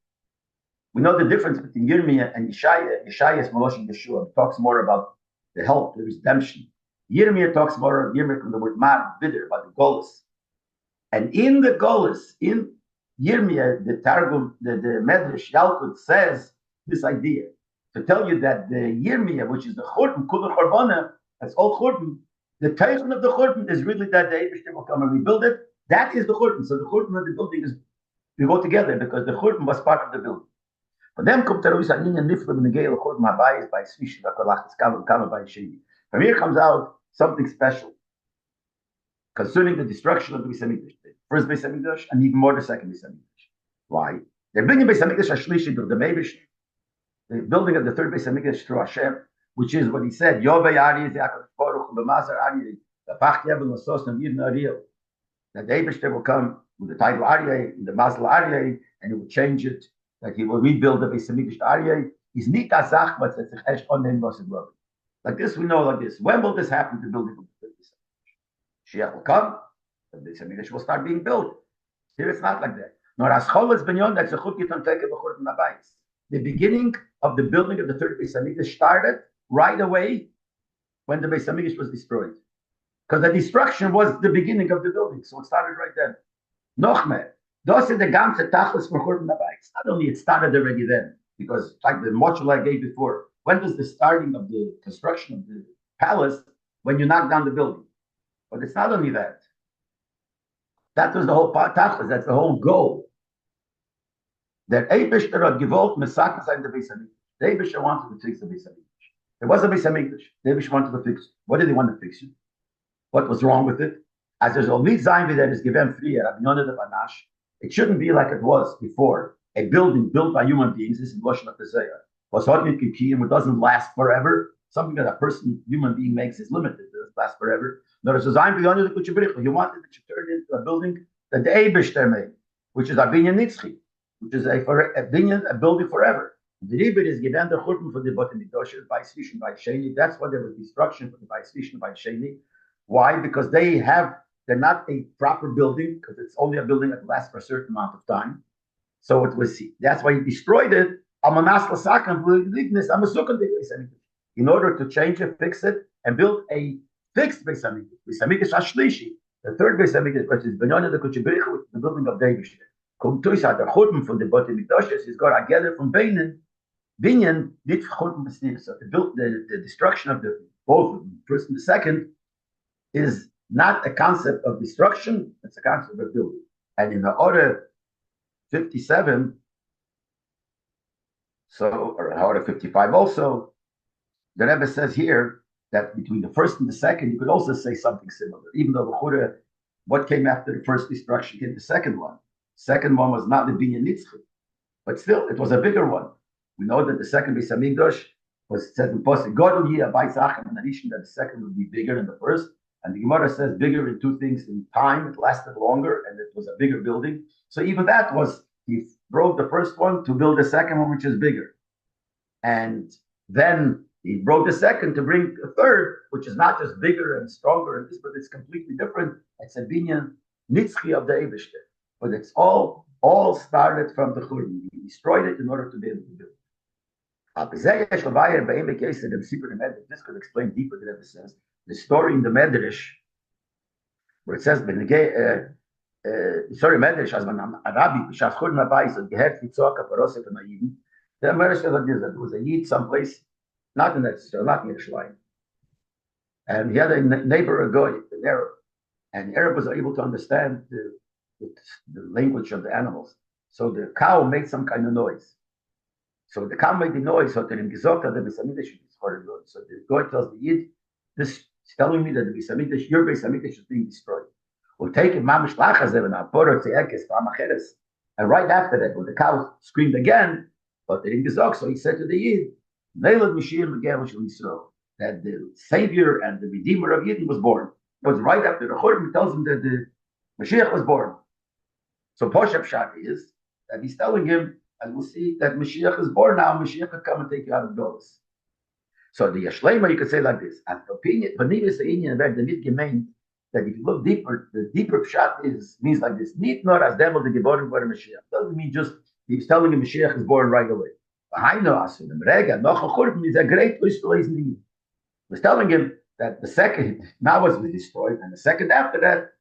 We know the difference between Yirmiyah and Yeshaya. Yeshaya is Malosh Yeshua. It talks more about the help, the redemption. Yirmiyah talks more of Yirmiyah from the word Mar, bitter, about the Golus. And in the Golus, in Yirmiyah, the Targum, the Medrash Yalkut says this idea to tell you that the Yirmiyah, which is the Churban, Kula Chorbana, that's all Churban. The Teichon of the Churban is really that the Eibishter will come and rebuild it. That is the Churban. So the Churban of the building is, we go together because the Churban was part of the building. But then comes From here comes out something special concerning the destruction of the Beis Hamikdash, the first Beis Hamikdash, and even more the second Beis Hamikdash. Why? They're bringing Beis Hamikdash Ashlishi to the Meibish, the building of the third Beis Hamikdash through Hashem, which is what he said. Yovei Aryeh Yaakov Baruch B'Mazar Aryeh L'Pach Yebel L'Sos Namir Nariel. That the Eibishter will come with the title Aryeh, in the Mazel Aryeh, and he will change it. That he will rebuild the Beis Hamikdash Aryeh. Is nicht a Sach, but it's a Chesh on them was it. Like this, we know like this. When will this happen? The building of the Beis Hamikdash. Mashiach will come, the Beis Hamikdash will start being built. Here it's not like that. Nor as cholas benyon that's a chukit on teke b'chur from nabayis. The beginning of the building of the third Beis Hamikdash started right away when the Beis Hamikdash was destroyed, because the destruction was the beginning of the building, so it started right then. Nochmer, das ist the ganze Tachlis b'chur from nabayis. Not only it started already then, because like the module I gave before, when was the starting of the construction of the palace? When you knock down the building. But it's not only that. That was the whole tachlis. That's the whole goal. That Eibishter had gewollt mesakas in the Beis Hamikdash. The Eibishter wanted to fix the Beis Hamikdash. There was a Beis Hamikdash. The Eibishter wanted to fix it. What did he want to fix it? What was wrong with it? As there's only Zayin that is given free at Rabbi Yonah de Banash, it shouldn't be like it was before. A building built by human beings is in Lashon HaTzayah. Was hardly kikiyim, it doesn't last forever. Something that a person, human being makes is limited. It doesn't last forever. Notice Zayin beyond the Kuchibrichu. He wanted it to turn into a building that the Eibishter made, which is a binyan nitzchi, which is a building forever. The Rebbe is given the churban for the Beit Hamikdash by Svishin by Sheni. That's why there was destruction for the by Svishin by Sheni. Why? Because they're not a proper building, because it's only a building that lasts for a certain amount of time. So it was, that's why he destroyed it. In order to change it, fix it, and build a fixed Beis Hamikdash. Beis Hamikdash Ashlishi, the third Beis Hamikdash, which is Benyonim the Kuchibrichu, the building of David. Kommt durch, hat der Churban von der Beit Hamikdash is got together from Binyan, nicht Churban besniv. So the destruction of the both the first and the second is not a concept of destruction; it's a concept of building. And in the order 57, so or order 55 also, the Rebbe says here that between the first and the second, you could also say something similar. Even though the what came after the first destruction came the second one. Second one was not the binyan nitzchi, but still it was a bigger one. We know that the second Beis Hamikdash was said in Pasuk Godel Yeh Abayis Achem Narishin, that the second would be bigger than the first. And the Gemara says bigger in two things: in time, it lasted longer, and it was a bigger building. So even that was, he broke the first one to build the second one, which is bigger, and then he broke the second to bring a third, which is not just bigger and stronger and this, but it's completely different. It's a binyan nitzchi of the Eibishter. But it's all started from the Churban. He destroyed it in order to be able to build. This could explain deeper than it says. The story in the Medrash, where it says, Medrash, as Rabbi, B'shas Churban Abayis, had gehert Yitzhak HaParosek and Ayidin. The Medrash says like this, that there was a Yid someplace, not in Israel, not in Yerushalayim. And he had a neighbor, a goy, an Arab. And the Arab was able to understand the language of the animals. So the cow made some kind of noise. So the cow made the noise, so the Beis Hamikdash is heard. So the guy tells the Yid, this is telling me that the Beis Hamikdash, your Beis Hamikdash is being destroyed. We'll take it, and right after that, when the cow screamed again, but they didn't gesagt, so he said to the Yid, that the Savior and the Redeemer of Yidden was born. But right after the Churban tells him that the Mashiach was born. So Poshup Pshat is that he's telling him, and we'll see that Mashiach is born now, Mashiach could come and take you out of Golos. So the Yashlema, you could say like this, and that if you look deeper, the deeper Pshat means like this, Nit nor as devil the Devorim for Mashiach. Doesn't mean just, he's telling him Mashiach is born right away. He's a great He was telling him that the second now was destroyed, and the second after that,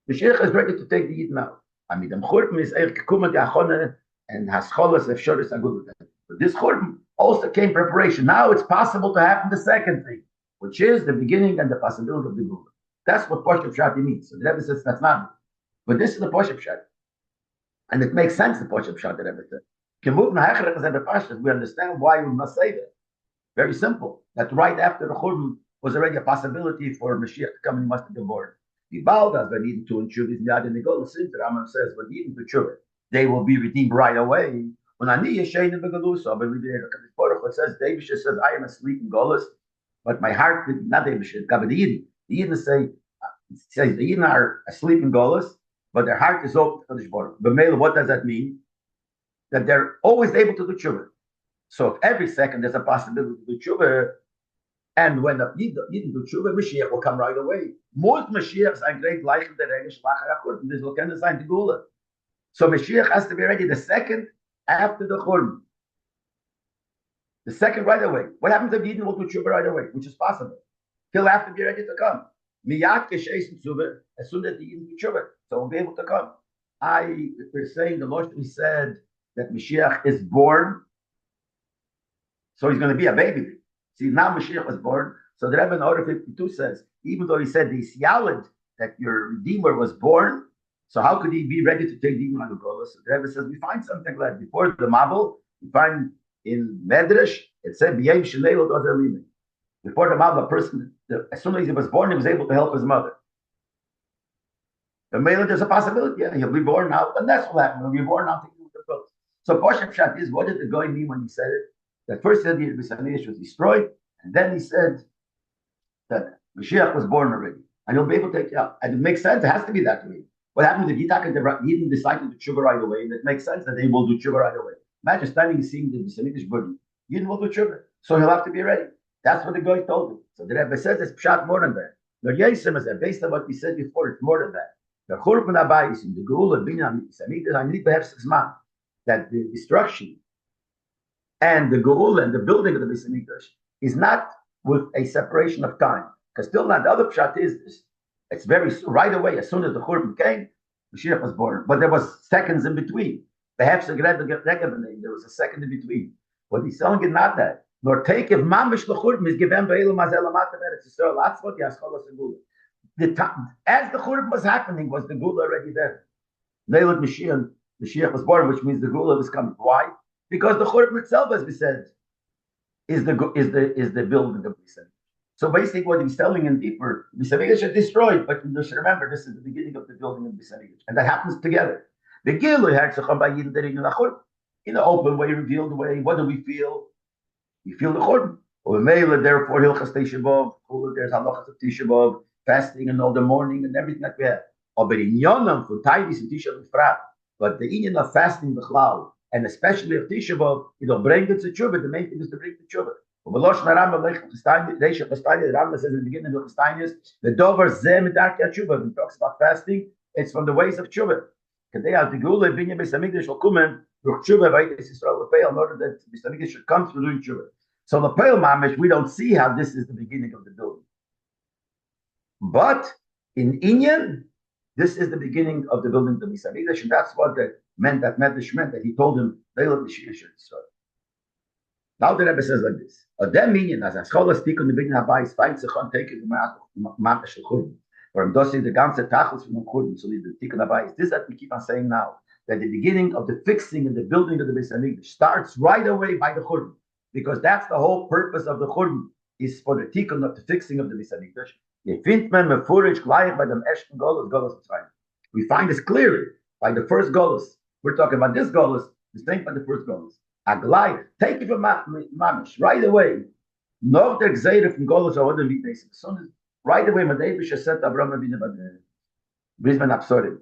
Mashiach is ready to take the Yid now. I mean, the Churban is Kumat Yachone and Hascholas Efshoris Agud. But this Churban also came preparation. Now it's possible to happen the second thing, which is the beginning and the possibility of the Gula. That's what Poshup Pshat means. So the Rebbe says that's not. But this is the Poshup Pshat. And it makes sense, the Poshup Pshat, the Rebbe said. We understand why we must say that. Very simple. That right after the Churban was already a possibility for Mashiach to come and he must have been born. The Baldas, when Eden to Tshuva is not in the Golden Sin, the Rambam says, when Eden to Tshuva, they will be redeemed right away. When Ani Yeshein in Begalusa, but it says, David says, I am asleep in Golus, but my heart, not David, but the Eden. The Eden says the Eden are asleep in Golus, but their heart is open to the Shborah. But what does that mean? That they're always able to do Tshuva. So if every second there's a possibility to do Tshuva, And when the Yidden do tshuva, Mashiach will come right away. Most Mashiachs are great leichen der Regesh lachar achurban. This will kind of sign the Gula. So Mashiach has to be ready the second after the Churban. The second right away. What happens if Yidden will do tshuva right away, which is possible? He'll have to be ready to come. Miyat kesheis tshuva, as soon as the Yidden do tshuva, so he'll be able to come. We're saying the Lord said that Mashiach is born, so he's going to be a baby. See, now Mashiach was born. So the Rebbe in Order 52 says, even though he said the Yalid, that your Redeemer was born, so how could he be ready to take Demon on the Golos? So the Rebbe says, we find something like before the Mabel, we find in Medrash, it said, B'yem Shenelot Oder Limin. Before the Mabel, a person, as soon as he was born, he was able to help his mother. But maybe there's a possibility, yeah, he'll be born now, and that's what happened. He'll be born now, taking with the Golos. So Poshem Pshat is, what did the guy mean when he said it? That first said the Bisanish was destroyed, and then he said that Mashiach was born already, and he'll be able to take it out. And it makes sense, it has to be that way. What happens if Yitzhak and the Yidden decide to do tshuva right away, and it makes sense that they will do tshuva right away. Imagine standing and seeing the Bisanish body. Yidden will do tshuva, so he'll have to be ready. That's what the guy told him. So the Rebbe says it's pshat more than that. The Yisem is that based on what we said before, it's more than that. The Churban Abayis in the Geula Binyan Bisanish, I need to have 6 months. That the destruction and the Geula and the building of the Beis Hamikdash is not with a separation of time. Because still not, the other pshat is this. It's very right away, as soon as the Churban came, Mashiach was born. But there was seconds in between. Perhaps there was a second in between. What he's telling is not that. Nor take if mamish the Churban is given by Elam Azel Amata Eretz Yisrael. That's what Yascholas and Gula. As the Churban was happening, was the Gula already there? Leilut Mashiach was born, which means the Gula was coming. Why? Because the Churban itself, as we said, is the building of Beis Hamikdash. So basically, what he's telling in deeper, Beis Hamikdash is destroyed, but you should remember this is the beginning of the building of Beis Hamikdash, and that happens together. The Gilu Herzacham by Yidden Derin in the in an open way, revealed way. What do we feel? We feel the Churban. Therefore, Hilchas Tisha B'Av, there's halachas of Tisha B'Av, fasting and all the morning and everything that we have. Aber in Yonam for Taivis and Tisha B'Frat, but the Inyan of fasting the Cloud. And especially if Tisha B'Av, it'll bring it to tshuva. The main thing is to bring the tshuva. The Rambam says in the beginning of the the Dover Zeh Medarkei tshuva. When he talks about fasting, it's from the ways of tshuva. Kadei al Tigula Binyan Beis Hamikdash will come in through tshuva. Vayis Yisrael Lepeil in order that Beis Hamikdash should come through doing tshuva. So the Lepeil Mamish, we don't see how this is the beginning of the building. But in Inyan, this is the beginning of the building of the Beis Hamikdash, and that's what that meant. That Medrash meant that he told him they let the Shia should start. Now the Rebbe says like this: "Adem minyan as scholas tikun the beginning habayis finds sich on taking the mamash l'churban, or dosi the ganze tachlis from the churban, so the tikun habayis." This that we keep on saying now, that the beginning of the fixing and the building of the Beis Hamikdash starts right away by the churban, because that's the whole purpose of the churban, is for the tikun of the fixing of the Beis Hamikdash. We find this clearly by the first golus. We're talking about this golus, distinct by the first golus. Aglai, take it from mamish right away. No, the exeter from golus or other leaders. Right away, Madevish said Abraham Avinu Brisbane Absorim.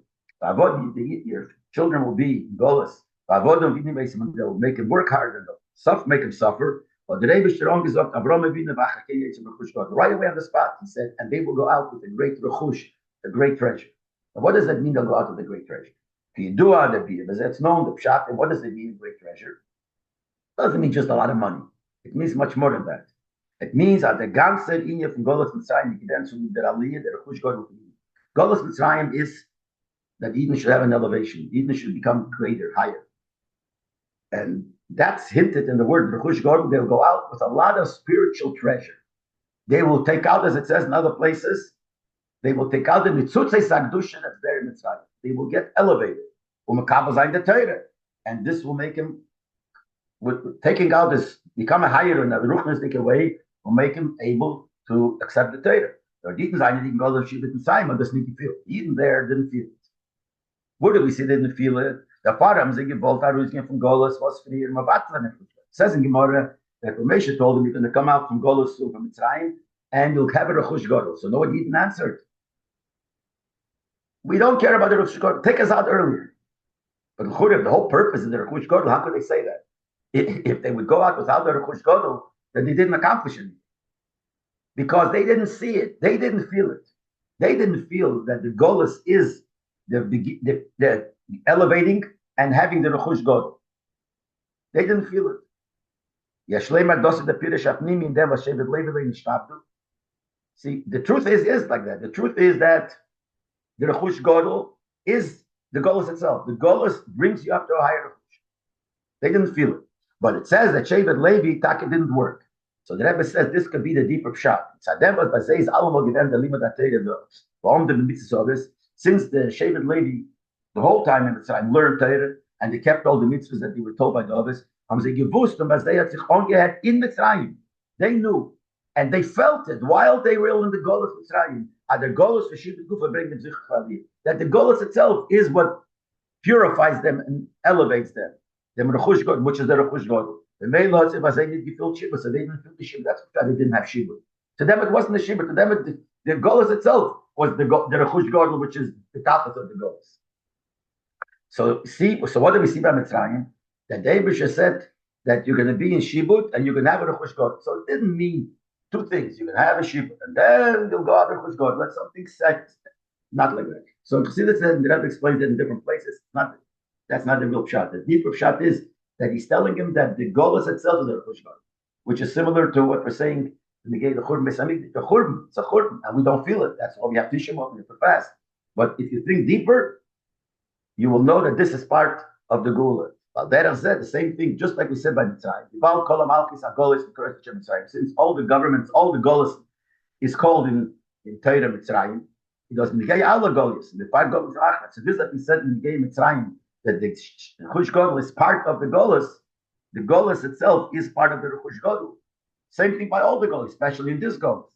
Your children will be golus. They'll make him work hard and make him suffer. But the Rebbe Shalom is up Abraham Avinu right away on the spot. He said, and they will go out with a great rechush, a great treasure. Now, what does that mean? They'll go out with a great treasure. It's known the pshat. And what does it mean, great treasure? It doesn't mean just a lot of money. It means much more than that. It means that the ganze inyan from Golos Mitzrayim, the Aliyah, the rechush God with Eden. Golos Mitzrayim is that Eden should have an elevation. Eden should become greater, higher. And that's hinted in the word Rechush Gordon. They'll go out with a lot of spiritual treasure. They will take out, as it says in other places, they will take out the Mitzutzei Sagdusha that's there in Mitzrayim. They will get elevated. And this will make him, with taking out this, become a higher in a ruchnistic way, will make him able to accept the Torah. Or didn't I didn't go to Shibit and Simon, doesn't need to feel it. Even there didn't feel it. Where do we see they didn't feel it? The Param Ziggy Volta Ruskin from Golos was free in Mavatlan. It says in Gemara that Ramesha told him you're going to come out from Golos to from Mitzrayim and you'll have a Rechush Godel. So no one even answered. We don't care about the Rechush Godel. Take us out earlier. But the whole purpose of the Rechush Godel, how could they say that? If they would go out without the Rechush Godel, then they didn't accomplish anything. because they didn't see it. They didn't feel it. They didn't feel that the Golus is the elevating and having the Rechush God. They didn't feel it. See, the truth is like that. The truth is that the Rechush Godel is the Golus itself. The Golus brings you up to a higher Rechush. They didn't feel it. But it says that Shevet Levi Taka didn't work. So the Rebbe says this could be the deeper pshat. Since the Shevet Levi, the whole time in Mitzrayim, learned Torah, and they kept all the mitzvahs that they were told by the others, in Mitzrayim, they knew, and they felt it while they were in the Golus Mitzrayim, that the Golus itself is what purifies them and elevates them. The Rechush God, which is the Rechush God. The Meilos, if I say need to feel Shiva, so they didn't feel the Shiva. That's why they didn't have Shiva. To them, it wasn't the Shiva. To them, the Golus itself was the Rechush God, which is the Tachas of the Golus. So what do we see by Mitzrayim? That David said that you're going to be in Shibut and you're going to have a Rechush God. So it didn't mean two things. You're going to have a Shibut and then you'll go out Rechush God. Let something set. Not like that. So Chassidus said, and the Rebbe explained it in different places. That's not the real pshat. The deeper pshat is that he's telling him that the Golus itself is the Rechush God, which is similar to what we're saying in the Churban Besamik. The Churban, it's a Churban, and we don't feel it. That's why we have Tisha B'Av, we have to fast. But if you think deeper, you will know that this is part of the Gula. Well, there said the same thing, just like we said by Mitzrayim. Since all the governments, all the Golas is called in Torah Mitzrayim, it doesn't negate all the Golas. The five Golas are Achad. So this that we said in the Mitzrayim, that the Rechush Godel is part of the Golas. The Golas itself is part of the Rechush Godel. Same thing by all the Golas, especially in this Golas.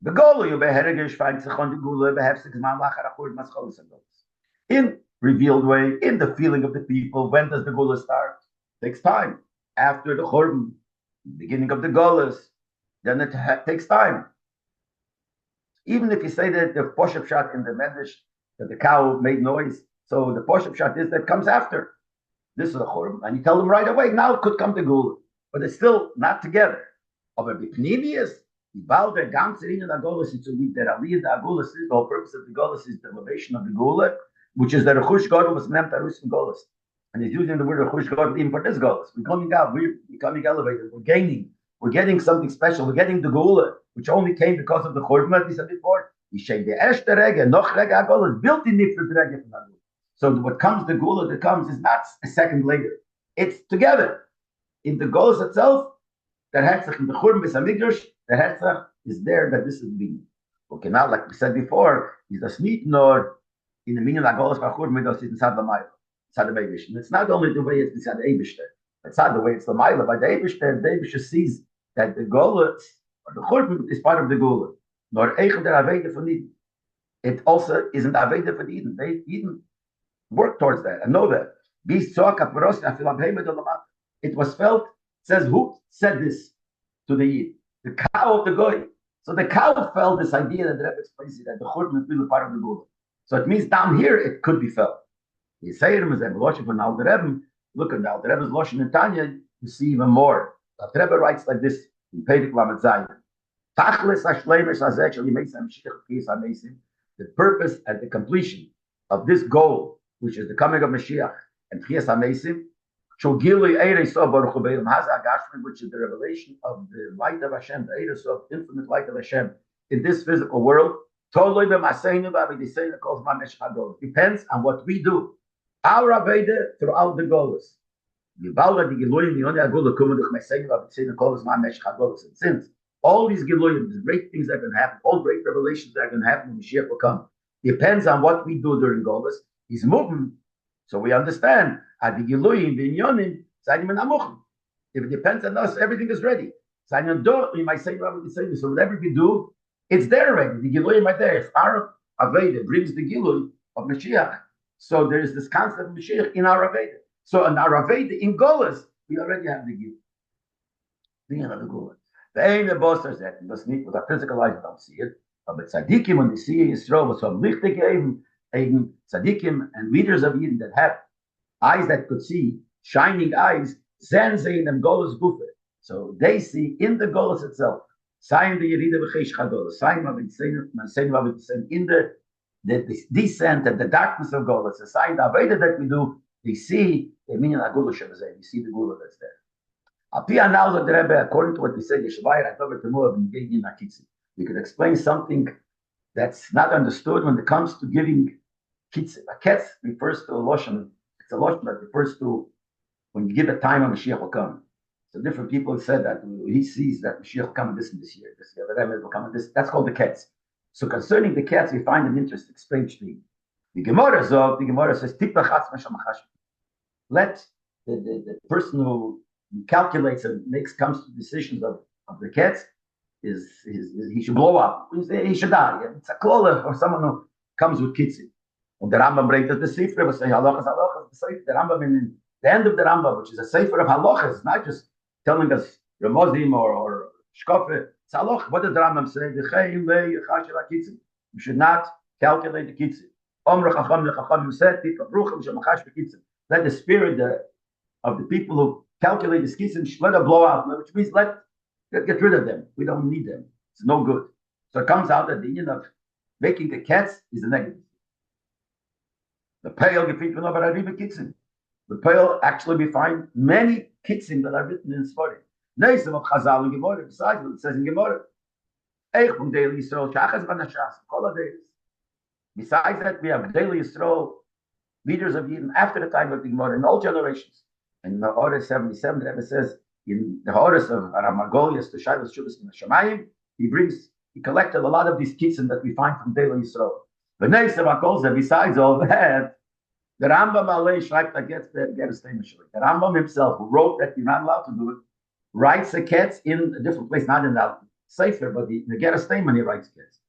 The Gola, you behergish find sich on the Gula, behave six man lachar achur mascholis and Golas. In revealed way, in the feeling of the people. When does the Gula start? Takes time. After the Churban, beginning of the Golas, then it takes time. Even if you say that the Poshup shot in the Medrash, that the cow made noise, so the Poshup shot is that comes after. This is a Churban, and you tell them right away, now it could come to Gula. But it's still not together. Aber Bipnimius, the ganze Rinne der Golas is to lead der Aliyah der Golas is, the whole purpose of the Golas is the elevation of the Gula, which is the Rechush God was named Arus from Golas. And he's using the word Rechush God even for this Golas. We're coming out, we're becoming elevated, we're gaining, we're getting something special, we're getting the Gula, which only came because of the Churban, as we said before. The Erste Rege, noch Rege Golas, built in different Rege from Gula. So what comes, the Gula that comes is not a second later. It's together. In the Golas itself, the Herzach in the Churban Besamigdash, the Herzach is there that this is being. Okay, now, like we said before, is das nicht nur in the meaning of Golas Churban, das ist inside the Maila, inside the Eibush. It's not only the way it's inside the Eibush. It's not the way it's the Maila. By the Eibush sees that the Golas, or the Churban, is part of the Gula. Nor Eichel der Aveda von Eden. It also isn't Aveda von Eden. They Eden work towards that and know that. It was felt, says who said this to the Yid? The cow of the Goy. So the cow felt this idea that the Rebbe explains that the Churban is really part of the Gula. So it means down here it could be felt. You say it as a Loshen from Al Rebbe. Look at Al Rebbe's Loshen in Tanya, you see even more. Al Rebbe writes like this in Peirik Lamed Zayin. Tachlis Hashleimus Hazek Yimesam Shich Kiyas Hamesim. The purpose and the completion of this goal, which is the coming of Mashiach and Kiyas Hamesim, which is the revelation of the light of Hashem, the Eres of infinite light of Hashem in this physical world. Depends on what we do. Our Aveda throughout the Golas. And since all these Giloyim, these great things that are going to happen, all great revelations that are going to happen when Mashiach will come, depends on what we do during Golas. He's moving. So we understand. If it depends on us, everything is ready. So whatever we do, it's there already. The Giluim are there. It's our Aveda brings the Giluim of Mashiach. So there is this concept of Mashiach in our Aveda. So in our Aveda, in Golas, we already have the Giluim. The Giluim. The aim of both is that with our physical eyes, we don't see it. But Tzadikim, when they see Yisrael, was some Lichtig even Tzadikim and leaders of Eden that have eyes that could see, shining eyes, Zenzein and Golas Gufe. So they see in the Golas itself, Sign the Yerida V'chesh Chadol. Sign of it, in the descent and the darkness of God. It's a sign the way that we do. They see the meaning of Gula Shabazay. You see the Gula that's there. Apia now the Rebbe, according to what we said, Yeshvayr Atover Temuah B'Negei Nakitzi. We could explain something that's not understood when it comes to giving kitzim. A ketz refers to a loshon. It's a loshon that refers to when you give a time when Mashiach will come. So different people said that he sees that Mashiach will come in this year, the Rebbe will come in this. That's called the ketz. So concerning the ketz, we find an interesting strange thing. The Gemara says, let the person who calculates and comes to decisions of the ketz, he should blow up. He should die. It's a klola or someone who comes with kitzim. And the Rambam brings the sefer, we say halachas. The Rambam in the end of the Rambam, which is a sefer of halachas, not just telling us Ramozim or Shkofe. It's halach. What does the Rambam say? You should not calculate the kitzim. Let the spirit of the people who calculate the kitzim, let it blow out, which means let get rid of them. We don't need them. It's no good. So it comes out that the union of making a ketz is a negative. The pale actually we find many kitzim that are written in Sfarim. Neisem of Chazal and Gemara, besides what it says in Gemara. Besides that, we have daily Yisrael, leaders of Yidden after the time of the Gemara in all generations. And the Ha'aretz 77, the Rebbe says, in the Ha'aretz of Ramagolias to Shailas Shuvas in Hashemayim, he collected a lot of these kitzim that we find from daily Yisrael. But besides all that, the Rambam Alei schreibt against the Gerastemishlik. The Rambam himself, who wrote that you're not allowed to do it, writes a ketz in a different place, not in the Sefer, but the Gerastem, he writes ketz.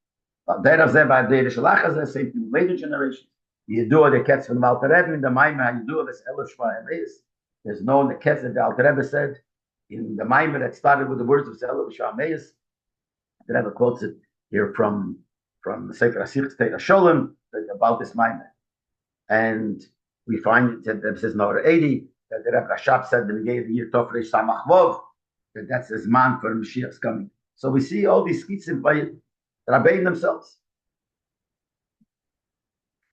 But there is by the Shalachas, same thing later generations. You do the ketz from the Alter Rebbe in the Maimah, you do this Elosh Vayamez. There's no the ketz that the Alter Rebbe said in the Maimah that started with the words of Elosh Vayamez. The Rebbe quotes it here from the Sefer Asich State of Sholem about this Maimah. And we find that it says Nor 80 that the Rebbe Rashab said that he gave the year Tofresh Samach Vov, that that's his man for Mashiach's coming. So we see all these skitzim by Rabbi themselves.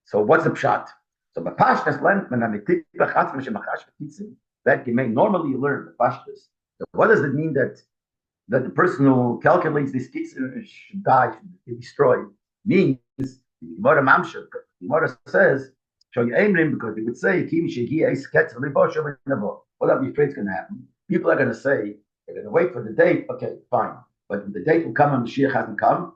So what's the pshat? So the pashtas learned when that you may normally you learn the pashtas. So what does it mean that the person who calculates these skitzim should die, should be destroyed? Means the Gemara Mamshuk. The Gemara says. Because they would say, what are we afraid is going to happen? People are going to say, they're going to wait for the date. Okay, fine. But when the date will come and Mashiach hasn't come,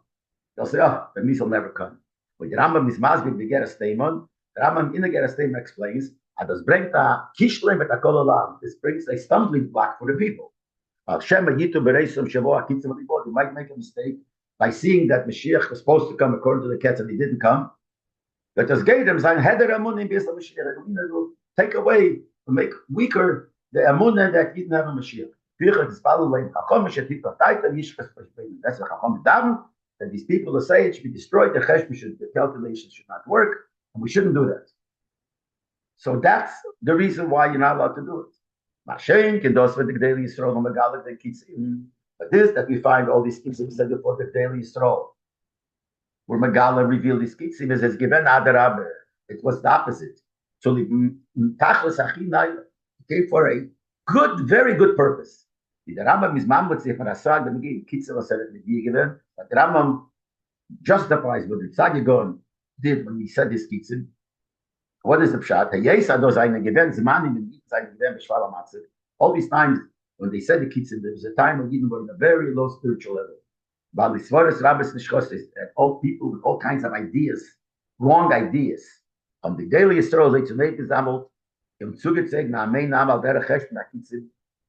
they'll say, the Misa will never come. But the Rambam is Masbik, the Gerastemon. The Rambam in the Gerastemon explains, this brings a stumbling block for the people. You might make a mistake by seeing that Mashiach was supposed to come according to the Ketz and he didn't come. Let us get them sein Heder Amunim Bisla Mashiach. It will take away, will make weaker the Amunah that didn't have a Mashiach. That's what Chacham Daven, that these people who say it should be destroyed, the calculations should not work, and we shouldn't do that. So that's the reason why you're not allowed to do it. But this that we find all these things said before the daily Yisrael. Where Megala revealed his kitzim as given Adaraber. It was the opposite. So the Tachlis Achinai came for a good, very good purpose. The Rambam is Mamut for Asad, the kitzim was said given, but the Rambam justifies what the Tzagigon did when he said his kitzim. What is the pshat? All these times when they said the kitzim, there was a time when Yidden were on a very low spiritual level. And all people with all kinds of ideas, wrong ideas. On the daily Yisrael,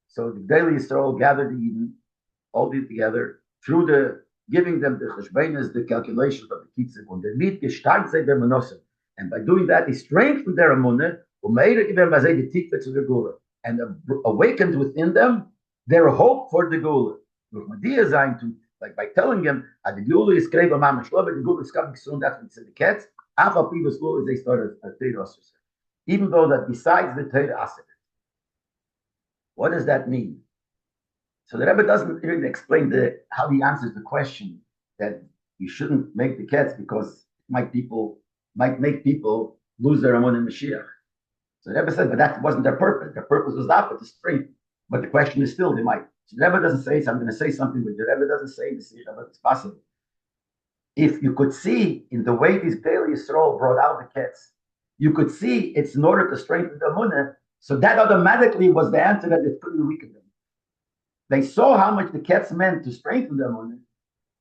so the daily Yisrael gathered the Eden, all these together, through the giving them the cheshbenas, the calculations of the kitzim, and they meet gestartet their menosim. And by doing that, they strengthened their amunah, and awakened within them their hope for the gula. Like by telling him, the Gula is Kreva Mamash Love, the Gula is coming soon, that's when he said the cats. Alpha previous Gula, they started a Torah Asr. Even though that besides the Torah Asr. What does that mean? So the Rebbe doesn't really explain how he answers the question that you shouldn't make the cats because might make people lose their Amun and Mashiach. So the Rebbe said, but that wasn't their purpose. Their purpose was not to strength. But the question is still, they might. So the Rebbe doesn't say, so I'm going to say something, but the Rebbe doesn't say this, but it's possible. If you could see in the way these Bnei Yisrael brought out the cats, you could see it's in order to strengthen the Amunah. So that automatically was the answer that it couldn't weaken them. They saw how much the cats meant to strengthen the Amunah.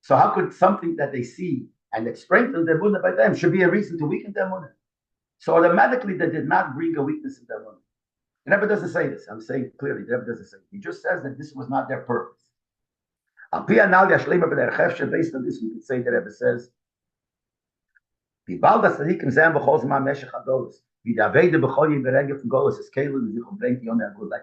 So how could something that they see and that strengthens the Amunah by them should be a reason to weaken the Amunah? So automatically they did not bring a weakness in the Amunah. The Rebbe doesn't say this. I'm saying clearly, the Rebbe doesn't say it. He just says that this was not their purpose. Based on this, we could say the Rebbe says, like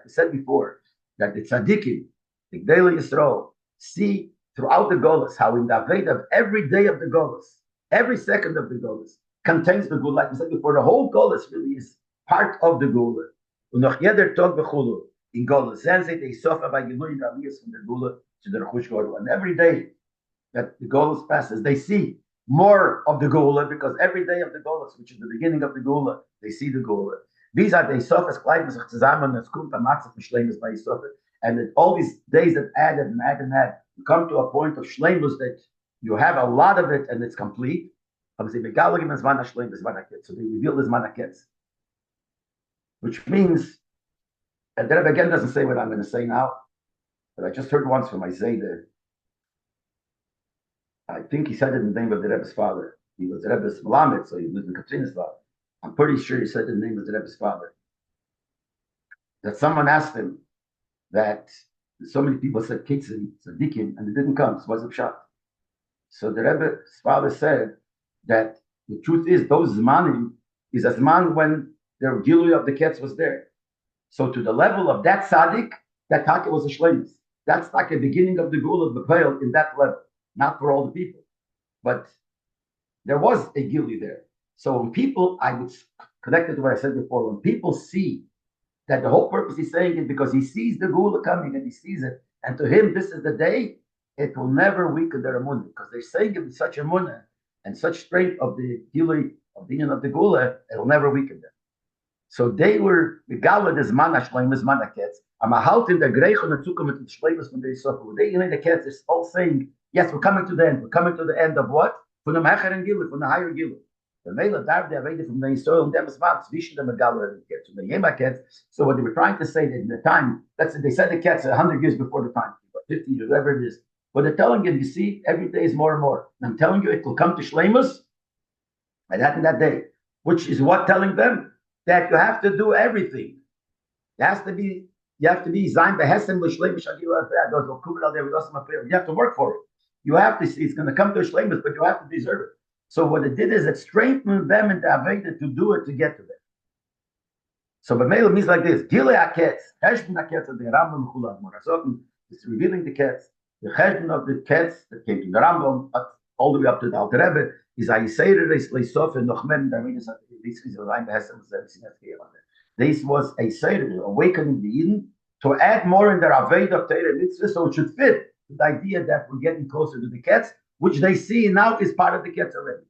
we said before, that the tzaddikim, the Gdei Yisrael, see throughout the Golos how in the Aved of every day of the Golos, every second of the Golos contains the Gula. Like we said before, the whole Golos really is part of the Gula. Und noch jeder Tag bechulu in Golos. Sehen Sie, die Sofa bei Geluyin Aliyas from the Gula to the Rechush Goru. And every day that the Golos passes, they see more of the Gula because every day of the Golos, which is the beginning of the Gula, they see the Gula. These are the Sofas, gleichen sich zusammen, es kommt am Matzah von Shleimus bei Sofa. And all these days that add and add and add, you come to a point of Shleimus that you have a lot of it and it's complete. So they reveal this manakets. Which means, and then again doesn't say what I'm going to say now, but I just heard once from Isaiah. I think he said it in the name of the Rebbe's father. He was the Rebbe's Melamed, so he lived in Katrina's father. I'm pretty sure he said it in the name of the Rebbe's father. That someone asked him that so many people said Kitzin, Tzadikim, and it didn't come. So it wasn't shot. So the Rebbe's father said that the truth is those Zmanim is a Zman when the Gilui of the Ketz was there. So to the level of that tzaddik, that taka was a shleimus. That's like a beginning of the Gul of the Veil in that level, not for all the people. But there was a Gilui there. So when people, I would connect it to what I said before, when people see that the whole purpose he's saying is because he sees the Gula coming and he sees it, and to him this is the day, it will never weaken their Amunah, because they're saying it with such Amunah and such strength of the Gilui, of the union of the Gula, it will never weaken them. So they were Megala des Mana Shleimus Mana Ketz. I'm a halt in the Greichon and Zukum mit Shleimus from the Yisroel. They in the Ketz is all saying, yes, we're coming to the end. We're coming to the end of what? From the Mecher and Gilui, from the higher Gilui. The Mela Darv, they are ready from the Yisroel and Demas Mat, Zwischen the Megala and the Ketz. The Yema Ketz. So what they were trying to say that in the time, that's they said the Ketz 100 years before the time, 50 years, whatever it is. But they're telling you, you see, every day is more and more. And I'm telling you, it will come to Shleimus, and that in that day. Which is what telling them? That you have to do everything. You have to be Zayn Behesem L'Shleimus Shagila. You have to work for it. You have to see it's going to come to Shleimus, but you have to deserve it. So what it did is it strengthened them in the Aveda to do it to get to them. So B'Meila means like this: Gilei Aketz, Cheshbon Aketz of the Rambam Chulad Morasotim is revealing the Ketz. The Cheshbon of the Ketz that came to the Rambam, all the way up to the Alter Rebbe, is Ayiseir Reis Leisof and Nochmem Davidas. This was a Seder, awakening the Eden to add more in their Aved of Torah Mitzvah, so it should fit the idea that we're getting closer to the Ketz, which they see now is part of the Ketz already.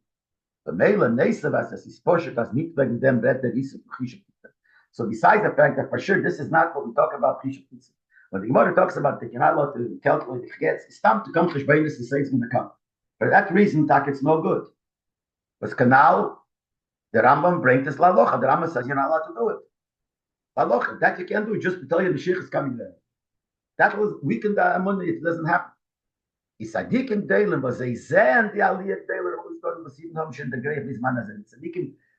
The Mela Neisavas as is Poshet as Mitzvah them that there is a. So besides the fact that for sure this is not what we talk about Chishuk Mitzvah. When the Gemara talks about the Kinala to calculate the Ketz, it's time to come Cheshbainis and say it's going to come. For that reason, it's no good. But Canal, the Rambam brings this lalocha. The Rambam says you're not allowed to do it. Lalocha, that you can't do just to tell you the Sheikh is coming there. That was weakened the Amunah. It doesn't happen. Isadik Deilim was a zen the Aliyah Deilim who's going to see the grave is Manazin.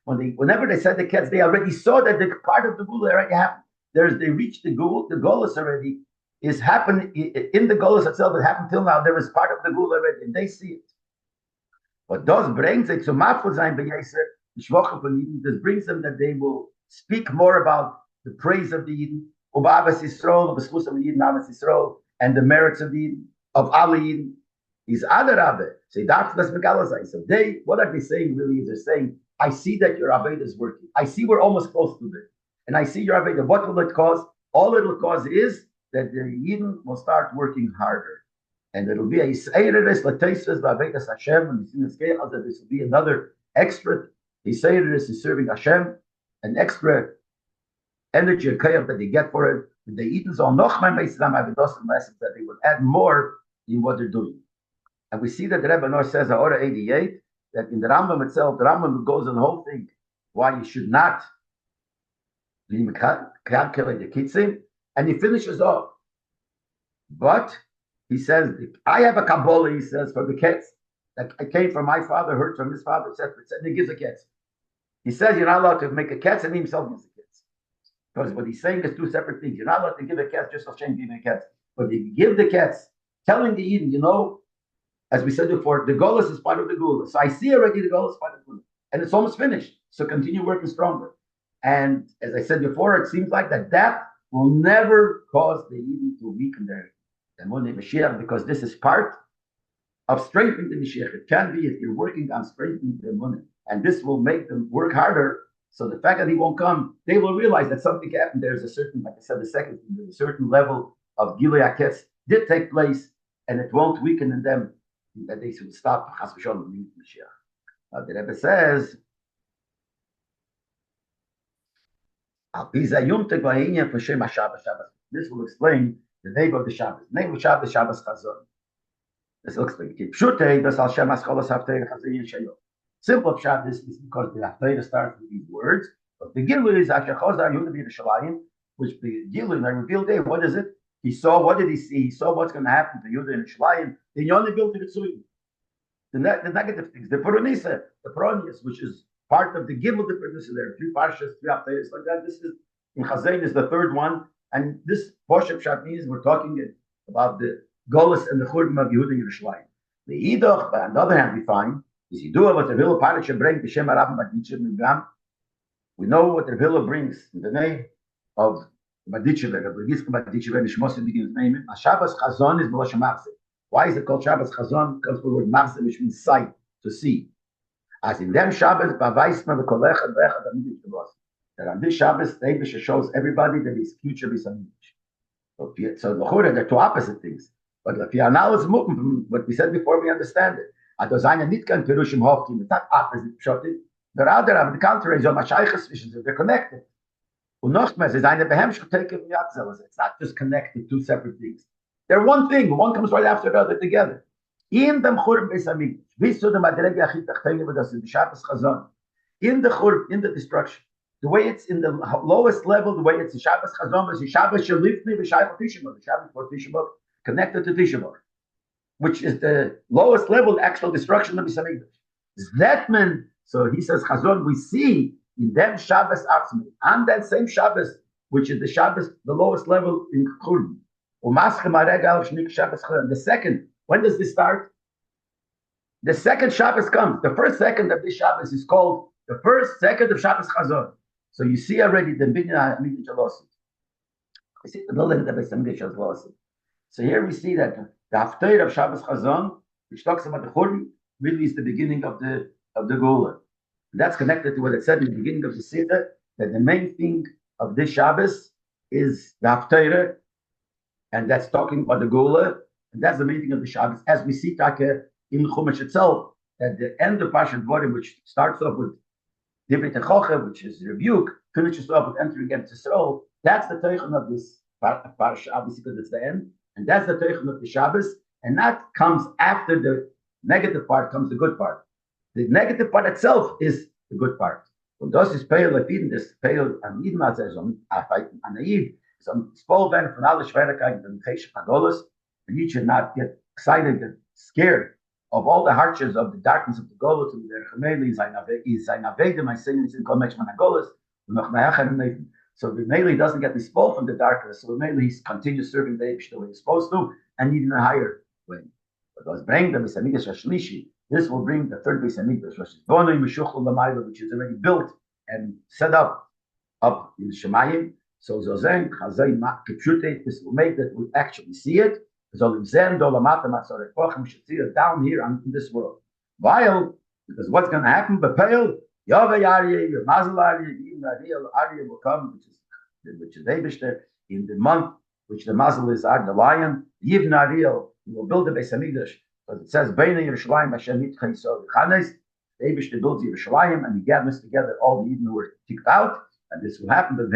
Whenever they said the Ketz, they already saw that the part of the Gula already happened. They reached the Golos already is happened in the Golos itself. It happened till now. There is part of the Gula already, and they see it. But those brings it to Maful Zayin B'Yeser. This brings them that they will speak more about the praise of the Eden, and the merits of the Eden, of Ali Eden. Is other Rabbi. So what are they saying really is they're saying, I see that your Aveda is working. I see we're almost close to it. And I see your Aveda. What will it cause? All it will cause is that the Yidden will start working harder. And it'll be a Yiseiris Latesis Ba'avekas Hashem, and that this will be another extra Yiseiris is serving Hashem, an extra energy and kayach that they get for it. The Yidden all noch my Meislam Avidosim lessons that they would add more in what they're doing. And we see that the Rebbe Nor says, Orah 88, that in the Rambam itself, the Rambam goes on the whole thing, why you should not be calculate the kitzim, and he finishes off. But he says, I have a Kabbalah, he says, for the kids. That I came from my father, heard from his father, etc. And he gives a ketz. He says you're not allowed to make a ketz, and he himself gives a ketz. Because what he's saying is two separate things. You're not allowed to give a ketz just Hashem giving a ketz. But you give the ketz, telling the Yidden, as we said before, the Golas is part of the Gula. So I see already the Golas is part of the Gula. And it's almost finished. So continue working stronger. And as I said before, it seems like that will never cause the Yidden to weaken their Emunah Mashiach, because this is part of strengthening the Mashiach. It can be if you're working on strengthening the Emunah. And this will make them work harder. So the fact that he won't come, they will realize that something happened. There's a certain, like I said, there's a certain level of Gilui HaKetz did take place, and it won't weaken in them that they should stop Chas v'Shalom being Mashiach. The Rebbe says, this will explain the name of the Shabbos. The name of Shabbos, Shabbos Chazon. This will explain. Simple Shabbos is because the Haftarah starts with these words, but the Gilui is Asher Chazar Yehuda B'Yerushalayim, which the Gilui, in the revealed day, what is it? He saw, what did he see? He saw what's going to happen to Yehuda and Yerushalayim. Then you only built to the Tzuyim. The negative things, the Puronisa, the Peronius, which is part of the Gimel, the producer. There are three Parshas, three Haftarahs like that. This is, in Chazon is the third one. And this Poshet Pshat means we're talking about the Golas and the Churban of Yehuda and Yerushalayim. The Idoch, but on the other hand, we find, is Yidua what the Villa Parasha brings, the Shem Arav Maditchev Migam. We know what the Villa brings in the name of Maditchev, the Maditchev, and Shmosim begins name. Shabbos Chazon is B'Loshem Machzeh. Why is it called Shabbos Chazon? Because the word Machzeh, which means sight, to see. As in them Shabbos, Bavaisma, the Kolecha, Becha, the Midish, the Boss. That on this Shabbos, the Eibush shows everybody that his future is a Midish. So the Chura, they're two opposite things. But if you analyze what we said before, we understand it. It's not opposite. The other, on the contrary, they're connected. It's not just connected, two separate things. They're one thing. One comes right after the other together. In the in the destruction, the way it's in the lowest level, the way it's the Shabbos Chazon, is the Shabbos Shalifni, the Shabbos Tisha B'Av, the Shabbos for Tisha B'Av, connected to Tisha B'Av, which is the lowest level, the actual destruction of the Beis Hamikdash. So he says, Chazon, we see in them Shabbos Atzmi, on that same Shabbos, which is the Shabbos, the lowest level in Churban. The second, when does this start? The second Shabbos comes. The first second of this Shabbos is called the first second of Shabbos Chazon. So you see already the Binyan HaMikdash Alosim. You see the building of the Beis Hamikdash Alosim. So here we see that the Haftarah of Shabbos Chazon, which talks about the Churban, really is the beginning of the Geulah. That's connected to what it said in the beginning of the Siddur, that the main thing of this Shabbos is the Haftarah, and that's talking about the Geulah, and that's the main thing of the Shabbos. As we see Taka in the Chumash itself, at the end of Parshat Devorim, which starts off with Divrei Techocha, which is rebuke, finishes off with entering against Yisrael. That's the Teichon of this Parsha, obviously, because it's the end. And that's the Teichon of the Shabbos. And that comes after the negative part, comes the good part. The negative part itself is the good part. Und das ist Peil Lepiden, das Peil an Yidem, also so an Yid, so ein Spolben von aller Schwierigkeiten und Chesed Pagolos. And you should not get excited and scared of all the hardships of the darkness of the Golos, and the Gemeli is ein Aveda, my sin is in Kolmech Man Golos, and noch Me'acher Neven. So the Gemeli doesn't get expelled from the darkness, so the Gemeli he continues serving the Eibush the way he's supposed to, and even a higher way. But those bring the Beis Hamikdash Hashlishi. This will bring the third Beis Hamikdash, which is already built and set up in Shemayim. So Zozen, Chazay, Kipshute, this will make that we actually see it. We should see it down here in this world. While, because what's going to happen? Bepel, Yahweh Aryeh, Mazel Aryeh, Ariel will come, which is Eibishter, in the month which the Mazel is Ad the lion. Yivna Ariel, he will build a Beis Hamikdash, because it says Beina Yerushalayim Hashem Yitcha Yisrael V'Chanes. The Eibush builds Yerushalayim, and he gathers together all the Yidden who were kicked out, and this will happen. It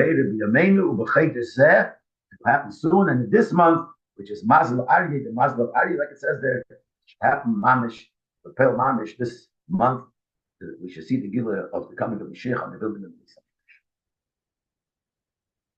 will happen soon, and in this month, which is Mazel Aryeh, the Mazel of Aryeh, like it says there, should happen Mamish, the Pel Mamish, this month. We should see the Gila of the coming of Mashiach on the building of the Misa.